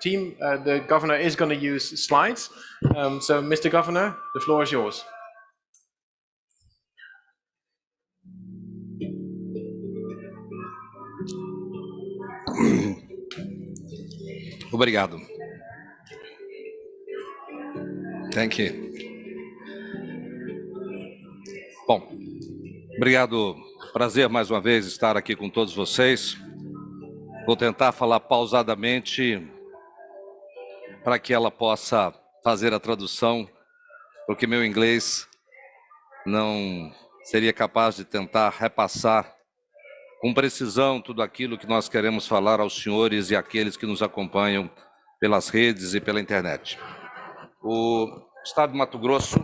team, the governor is going to use slides. So Mr. Governor, the floor is yours. Obrigado. Thank you. Bom, obrigado. Prazer mais uma vez estar aqui com todos vocês. Vou tentar falar pausadamente para que ela possa fazer a tradução, porque meu inglês não seria capaz de tentar repassar com precisão tudo aquilo que nós queremos falar aos senhores e àqueles que nos acompanham pelas redes e pela internet. O Estado de Mato Grosso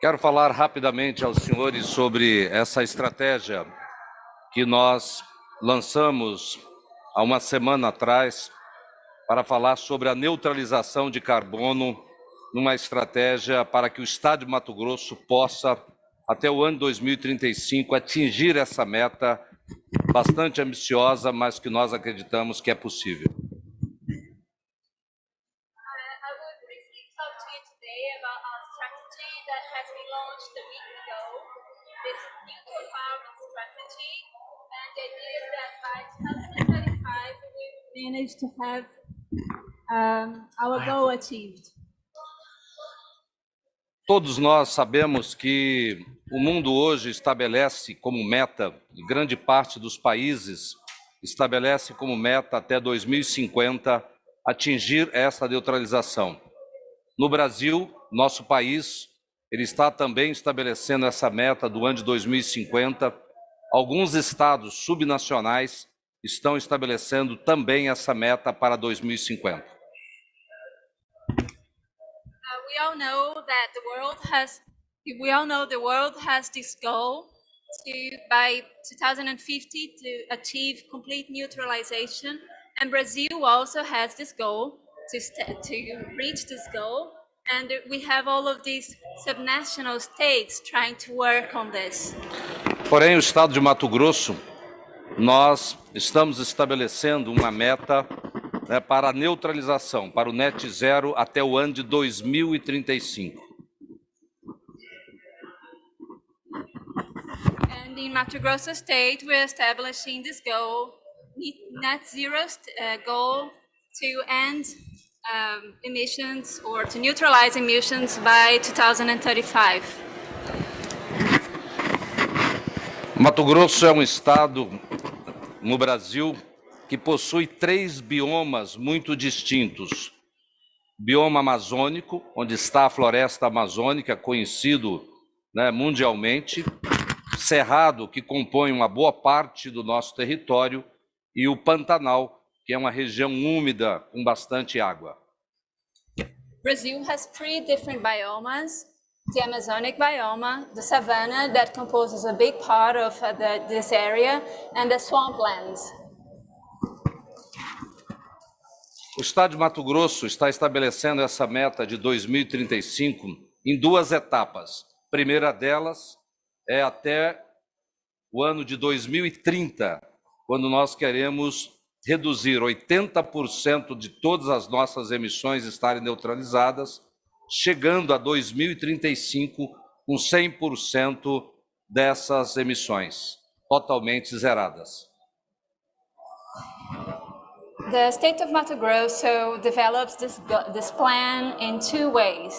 Quero falar rapidamente aos senhores sobre essa estratégia que nós lançamos há uma semana atrás para falar sobre a neutralização de carbono numa estratégia para que o Estado de Mato Grosso possa, até o ano 2035, atingir essa meta bastante ambiciosa, mas que nós acreditamos que é possível. Managed to have our goal achieved. Todos nós sabemos que o mundo hoje estabelece como meta, e grande parte dos países estabelece como meta até 2050 atingir essa neutralização. No Brasil, nosso país, ele está também estabelecendo essa meta do ano de 2050. Alguns estados subnacionais estão estabelecendo também essa meta para 2050. We all know the world has this goal by 2050 to achieve complete neutralization, and Brazil also has this goal to reach this goal, and we have all of these subnational states trying to work on this. Porém, o estado de Mato Grosso, nós estamos estabelecendo uma meta, né, para a neutralização, para o net zero até o ano de 2035. And in Mato Grosso State, we're establishing this goal, net zero goal, to end emissions or to neutralize emissions by 2035. Mato Grosso é um estado no Brasil que possui 3 biomas muito distintos. Bioma amazônico, onde está a floresta amazônica, conhecido, né, mundialmente, Cerrado, que compõe uma boa parte do nosso território, e o Pantanal, que é uma região úmida com bastante água. Brazil has 3 different biomes: the Amazonic biome, the savanna that composes a big part of this area, and the swamplands. O estado de Mato Grosso está estabelecendo essa meta de 2035 em 2 etapas. A primeira delas é até o ano de 2030, quando nós queremos reduzir 80% de todas as nossas emissões estarem neutralizadas, chegando a 2035 com 100% dessas emissões totalmente zeradas. The state of Mato Grosso develops this plan in 2 ways.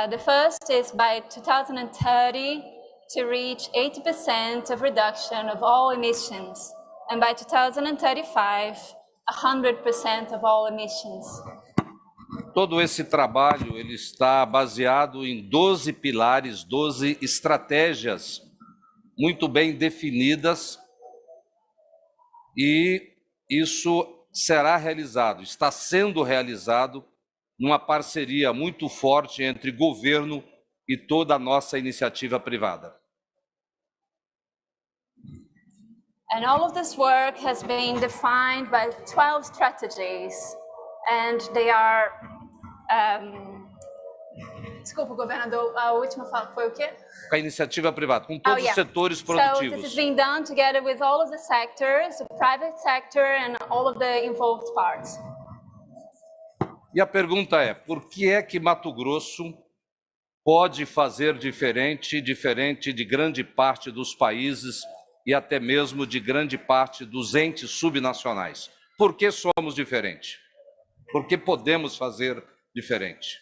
The first is by 2030 to reach 80% of reduction of all emissions, and by 2035, 100% of all emissions. Todo esse trabalho ele está baseado em 12 pilares, 12 estratégias muito bem definidas, e isso será realizado, está sendo realizado numa parceria muito forte entre governo e toda a nossa iniciativa privada. And all of this work has been defined by 12 strategies, and they are... Desculpa, governador, a última fala foi o quê? Com a iniciativa privada, com todos os setores produtivos. So this is being done together with all of the sectors, the private sector and all of the involved parts. E a pergunta é, por que é que Mato Grosso pode fazer diferente de grande parte dos países e até mesmo de grande parte dos entes subnacionais? Por que somos diferentes? Por que podemos fazer diferente?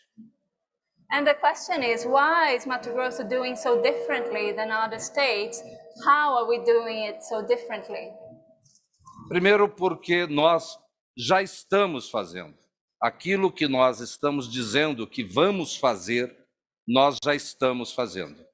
And the question is, why is Mato Grosso doing so differently than other states? How are we doing it so differently? Primeiro, porque nós já estamos fazendo. Aquilo que nós estamos dizendo que vamos fazer, nós já estamos fazendo.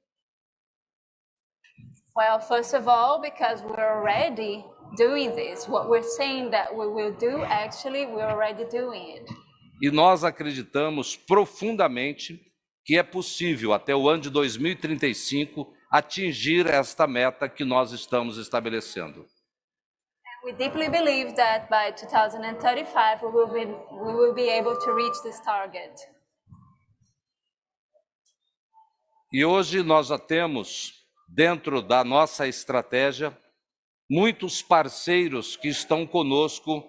Well, first of all, because we're already doing this. What we're saying that we will do, actually, we're already doing it. E nós acreditamos profundamente que é possível, até o ano de 2035, atingir esta meta que nós estamos estabelecendo. We deeply believe that by 2035 we will be able to reach this target. E hoje nós já temos, dentro da nossa estratégia, muitos parceiros que estão conosco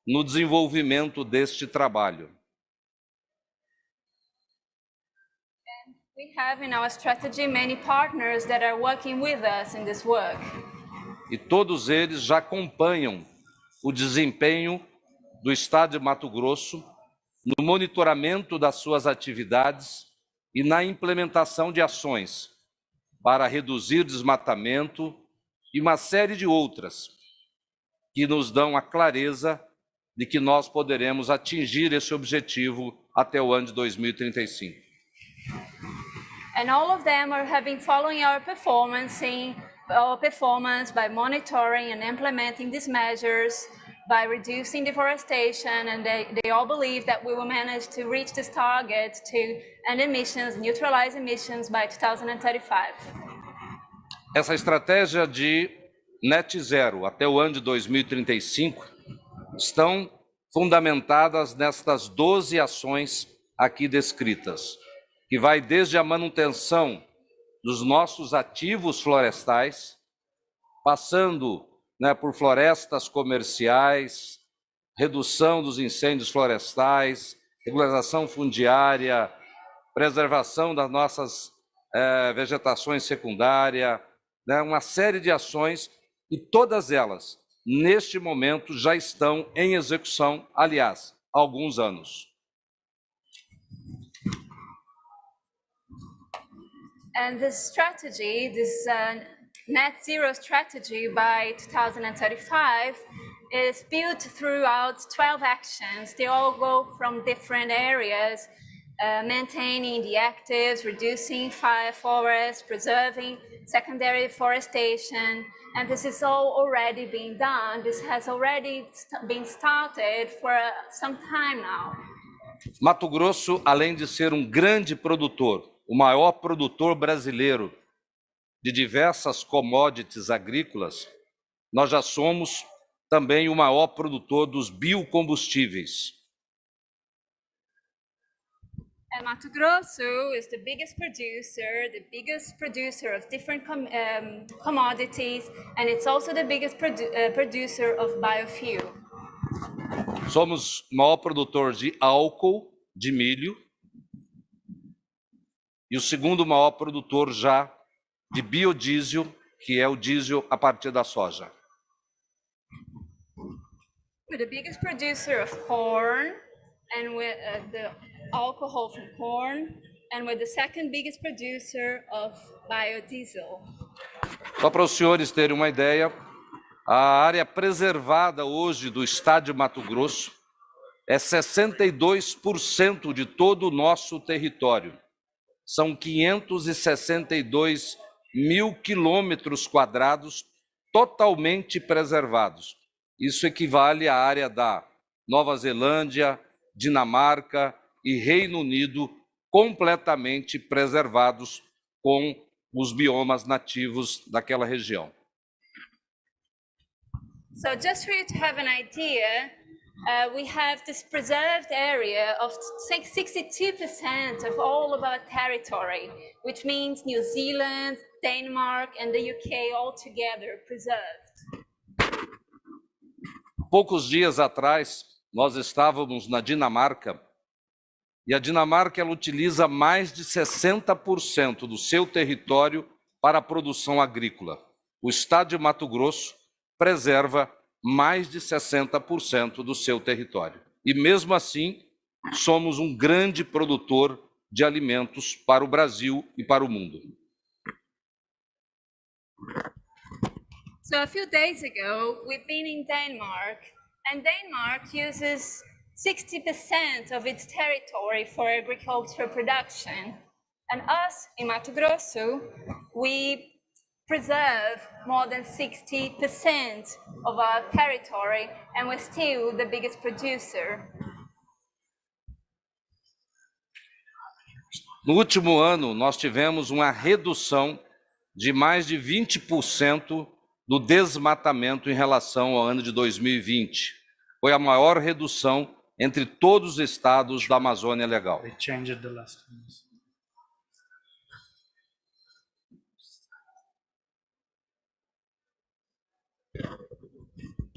no desenvolvimento deste trabalho. We have in our strategy many partners that are working with us in this work. E todos eles já acompanham o desempenho do Estado de Mato Grosso no monitoramento das suas atividades e na implementação de ações para reduzir desmatamento e uma série de outras que nos dão a clareza de que nós poderemos atingir esse objetivo até o ano de 2035. And all of them have been following our performance by monitoring and implementing these measures, by reducing deforestation, and they all believe that we will manage to reach this target to end emissions, neutralize emissions by 2035. essa estratégia de net zero até o ano de 2035 estão fundamentadas nestas 12 ações aqui descritas, que vai desde a manutenção dos nossos ativos florestais, passando por florestas comerciais, redução dos incêndios florestais, regularização fundiária, preservação das nossas vegetações secundárias, uma série de ações, e todas elas, neste momento, já estão em execução, aliás, há alguns anos. And this strategy, this net zero strategy by 2035 is built throughout 12 actions. They all go from different areas, maintaining the actives, reducing fire forests, preserving secondary deforestation, and this is all already being done. This has already been started for some time now. Mato Grosso, além de ser um grande produtor, o maior produtor brasileiro de diversas commodities agrícolas, nós já somos também o maior produtor dos biocombustíveis. And Mato Grosso is the biggest producer of different commodities, and it's also the biggest producer of biofuel. Somos o maior produtor de álcool de milho e o segundo maior produtor já de biodiesel, que é o diesel a partir da soja. We're the biggest producer of corn, and with the alcohol from corn, and we're the second biggest producer of biodiesel. Só para os senhores terem uma ideia, a área preservada hoje do estado de Mato Grosso é 62% de todo o nosso território. São 562 mil quilômetros quadrados totalmente preservados. Isso equivale à área da Nova Zelândia, Dinamarca e Reino Unido completamente preservados com os biomas nativos daquela região. So just for you to have an idea, we have this preserved area of 62% of all of our territory, which means New Zealand, Denmark, and the UK all together preserved. Poucos dias atrás, nós estávamos na Dinamarca, e a Dinamarca ela utiliza mais de 60% do seu território para a produção agrícola. O estado de Mato Grosso preserva mais de 60% do seu território. E mesmo assim, somos um grande produtor de alimentos para o Brasil e para o mundo. So a few days ago, we've been in Denmark, and Denmark uses 60% of its territory for agricultural production. And us in Mato Grosso, we preserve more than 60% of our territory, and we're still the biggest producer. No último ano, nós tivemos uma redução de mais de 20% do desmatamento em relação ao ano de 2020. Foi a maior redução entre todos os estados da Amazônia Legal.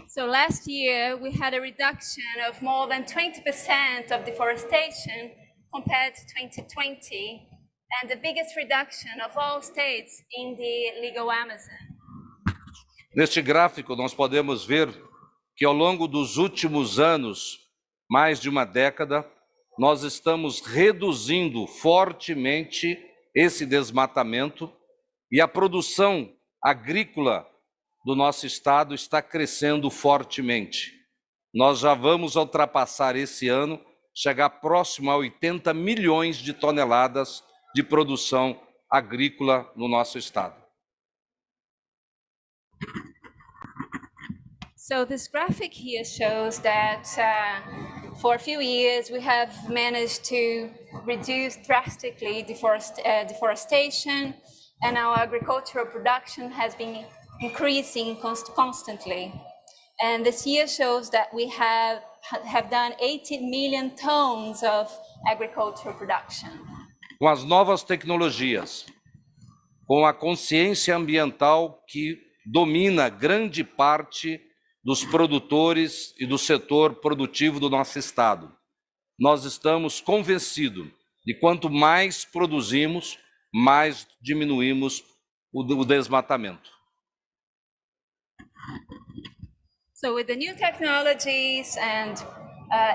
So last year, we had a reduction of more than 20% of deforestation compared to 2020, and the biggest reduction of all states in the legal Amazon. Neste gráfico, nós podemos ver que ao longo dos últimos anos, mais de uma década, nós estamos reduzindo fortemente esse desmatamento e a produção agrícola do nosso estado está crescendo fortemente. Nós já vamos ultrapassar esse ano, chegar próximo a 80 milhões de toneladas de produção agrícola no nosso estado. So this graphic here shows that for a few years we have managed to reduce drastically deforestation. and our agricultural production has been increasing constantly. And this year shows that we have done 80 million tons of agricultural production. Com as novas tecnologias, com a consciência ambiental que domina grande parte dos produtores e do setor produtivo do nosso estado, nós estamos convencidos de quanto mais produzimos, mais diminuímos o desmatamento. So with the new technologies and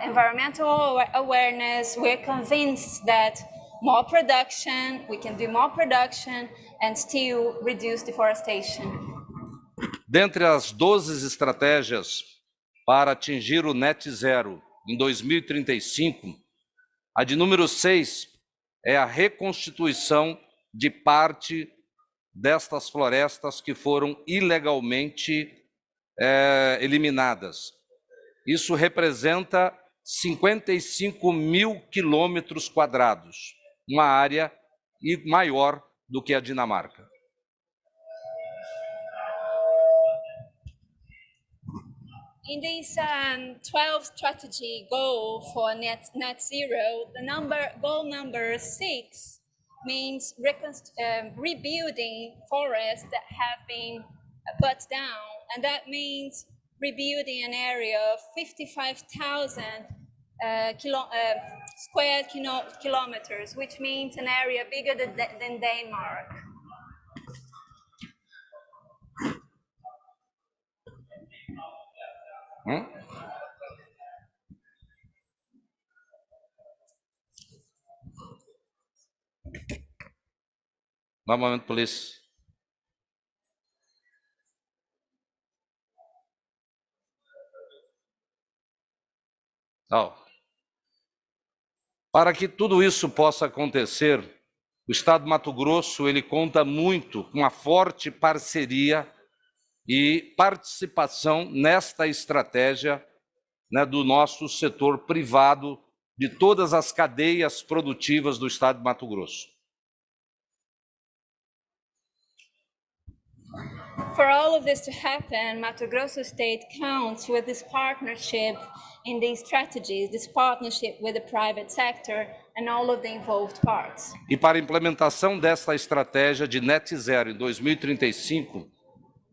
environmental awareness, we're convinced that more production, we can do more production and still reduce deforestation. Dentre as 12 estratégias para atingir o net zero em 2035, a de número 6 é a reconstituição de parte destas florestas que foram ilegalmente eliminadas. Isso representa 55 mil quilômetros quadrados, uma área maior do que a Dinamarca. In this 12 strategy goal for net zero, goal number 6 means rebuilding forests that have been cut down, and that means rebuilding an area of 55,000 square kilometers, which means an area bigger than Denmark. One moment, please. Para que tudo isso possa acontecer, o Estado de Mato Grosso ele conta muito com uma forte parceria e participação nesta estratégia, do nosso setor privado, de todas as cadeias produtivas do Estado de Mato Grosso. For all of this to happen, Mato Grosso State counts with this partnership in these strategies, this partnership with the private sector and all of the involved parts. E para a implementação desta estratégia de net zero em 2035,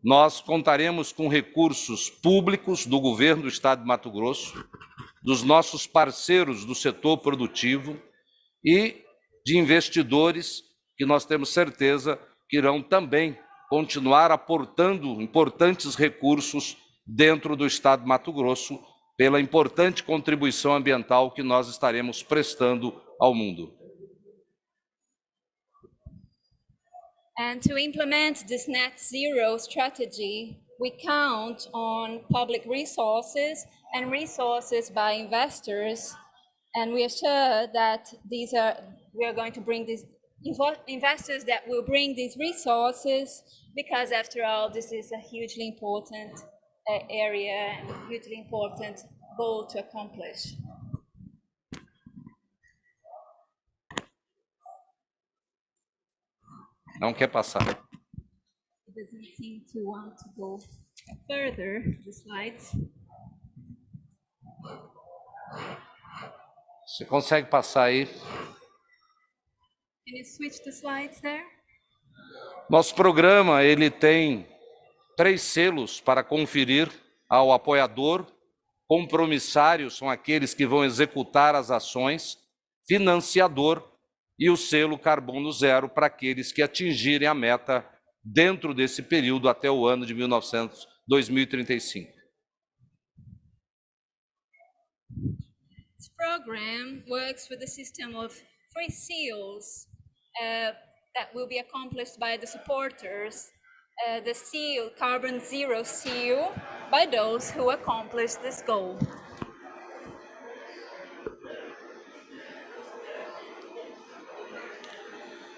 nós contaremos com recursos públicos do governo do Estado de Mato Grosso, dos nossos parceiros do setor produtivo e de investidores que nós temos certeza que irão também continuar aportando importantes recursos dentro do Estado de Mato Grosso pela importante contribuição ambiental que nós estaremos prestando ao mundo. And to implement this net zero strategy, we count on public resources and resources by investors, and we are sure that we are going to bring these investors that will bring these resources, because after all, this is a hugely important area and a hugely important goal to accomplish. Não quer passar. It doesn't seem to want to go further, the slides. Você consegue passar aí? Can you switch the slides there? Nosso programa ele tem 3 selos para conferir ao apoiador. Compromissários são aqueles que vão executar as ações, financiador e o selo Carbono Zero para aqueles que atingirem a meta dentro desse período até o ano de 2035. This program works with a system of 3 seals that will be accomplished by the supporters. The seal, Carbon Zero seal, by those who accomplish this goal.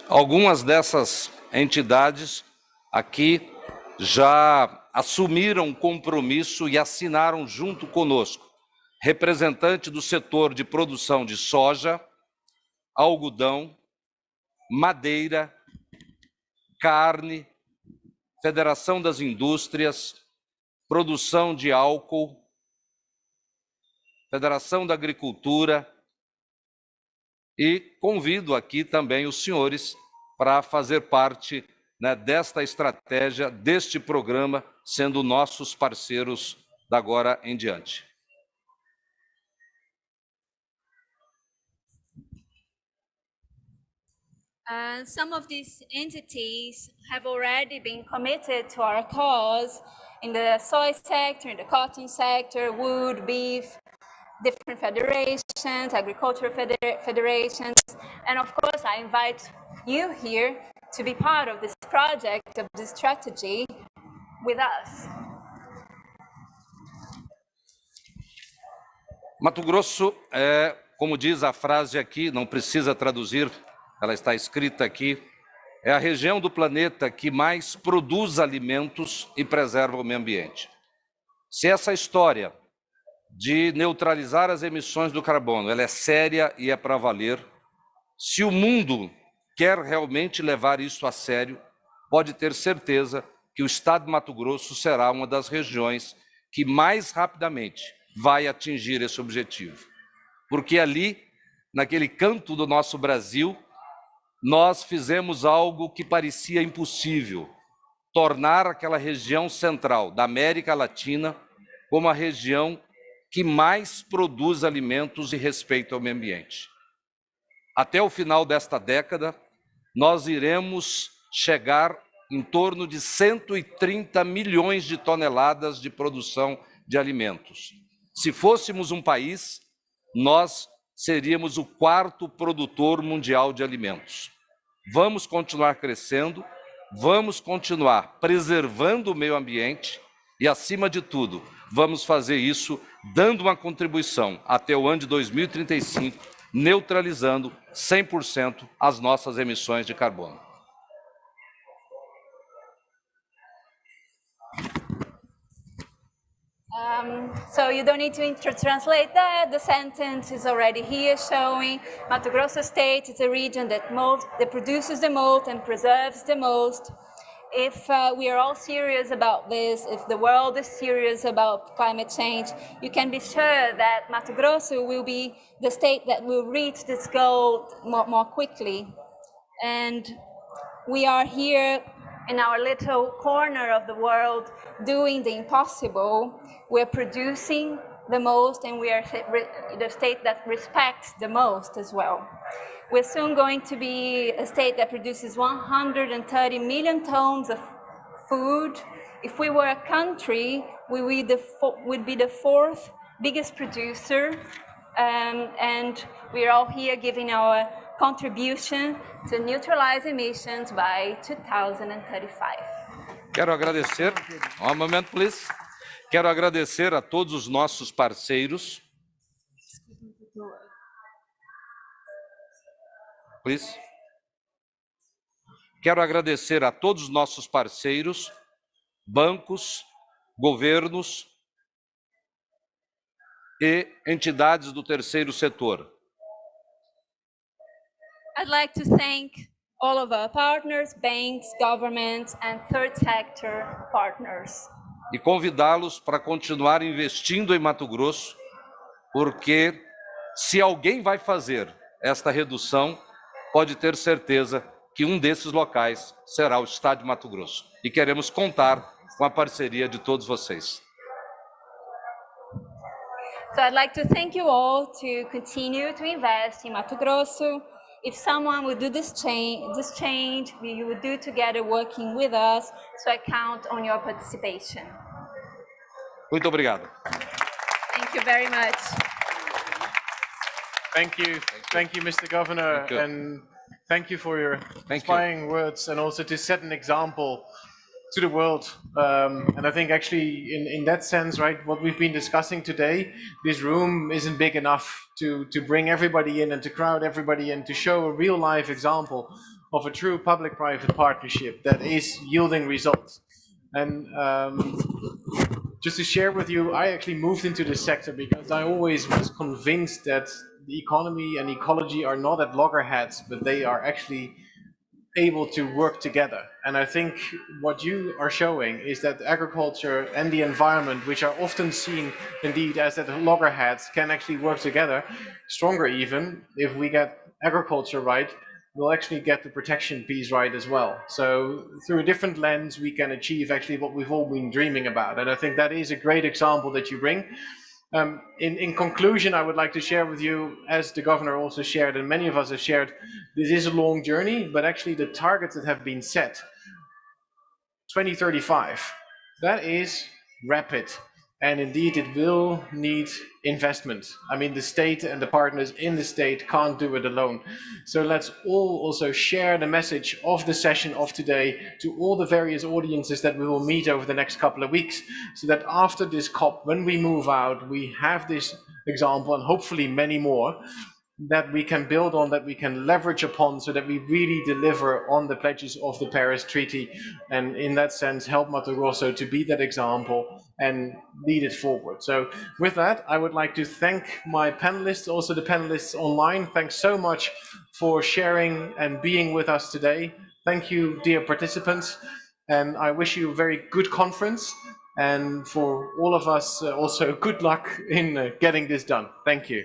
Algumas dessas entidades aqui já assumiram compromisso e assinaram junto conosco. Representante do setor de produção de soja, algodão, madeira, carne, Federação das Indústrias, produção de álcool, Federação da Agricultura, e convido aqui também os senhores para fazer parte, né, desta estratégia, deste programa, sendo nossos parceiros da agora em diante. Some of these entities have already been committed to our cause in the soy sector, in the cotton sector, wood, beef, different federations, agricultural federations, and of course I invite you here to be part of this project, of this strategy with us. Mato Grosso é, como diz a frase aqui, não precisa traduzir, ela está escrita aqui, é a região do planeta que mais produz alimentos e preserva o meio ambiente. Se essa história de neutralizar as emissões do carbono, ela é séria e é para valer, se o mundo quer realmente levar isso a sério, pode ter certeza que o estado de Mato Grosso será uma das regiões que mais rapidamente vai atingir esse objetivo. Porque ali, naquele canto do nosso Brasil, nós fizemos algo que parecia impossível, tornar aquela região central da América Latina como a região que mais produz alimentos e respeita ao meio ambiente. Até o final desta década, nós iremos chegar em torno de 130 milhões de toneladas de produção de alimentos. Se fôssemos um país, nós seríamos o 4º produtor mundial de alimentos. Vamos continuar crescendo, vamos continuar preservando o meio ambiente e, acima de tudo, vamos fazer isso dando uma contribuição até o ano de 2035, neutralizando 100% as nossas emissões de carbono. So you don't need to translate that. The sentence is already here showing Mato Grosso State is a region that produces the most and preserves the most. If we are all serious about this, if the world is serious about climate change, you can be sure that Mato Grosso will be the state that will reach this goal more quickly. And we are here in our little corner of the world doing the impossible. We're producing the most, and we are the state that respects the most as well. We're soon going to be a state that produces 130 million tons of food. If we were a country, we would be the 4th biggest producer, and we are all here giving our contribution to neutralize emissions by 2035. Quero agradecer, um momento, please. Quero agradecer a todos os nossos parceiros. Please. Quero agradecer a todos os nossos parceiros, bancos, governos e entidades do terceiro setor. I'd like to thank all of our partners, banks, governments, and third sector partners. E convidá-los para continuar investindo em Mato Grosso, porque se alguém vai fazer esta redução, pode ter certeza que um desses locais será o estado de Mato Grosso. E queremos contar com a parceria de todos vocês. So I'd like to thank you all to continue to invest in Mato Grosso. If someone would do this change, we would do together working with us, so I count on your participation. Muito obrigado. Thank you very much. Thank you, Mr. Governor, and thank you for your inspiring words, and also to set an example to the world. And I think actually in that sense, right, what we've been discussing today, this room isn't big enough to bring everybody in and to crowd everybody in, to show a real life example of a true public-private partnership that is yielding results. And just to share with you, I actually moved into this sector because I always was convinced that the economy and ecology are not at loggerheads, but they are actually able to work together. And I think what you are showing is that agriculture and the environment, which are often seen indeed as at loggerheads, can actually work together, stronger even. If we get agriculture right, we'll actually get the protection piece right as well. So through a different lens, we can achieve actually what we've all been dreaming about. And I think that is a great example that you bring. In conclusion, I would like to share with you, as the governor also shared, and many of us have shared, this is a long journey, but actually the targets that have been set, 2035, that is rapid. And indeed, it will need investment. I mean, the state and the partners in the state can't do it alone. So let's all also share the message of the session of today to all the various audiences that we will meet over the next couple of weeks, so that after this COP, when we move out, we have this example and hopefully many more that we can build on, that we can leverage upon, so that we really deliver on the pledges of the Paris Treaty, and in that sense help Mato Grosso to be that example and lead it forward. So with that, I would like to thank my panelists, also the panelists online. Thanks so much for sharing and being with us today. Thank you, dear participants, and I wish you a very good conference, and for all of us also good luck in getting this done. Thank you.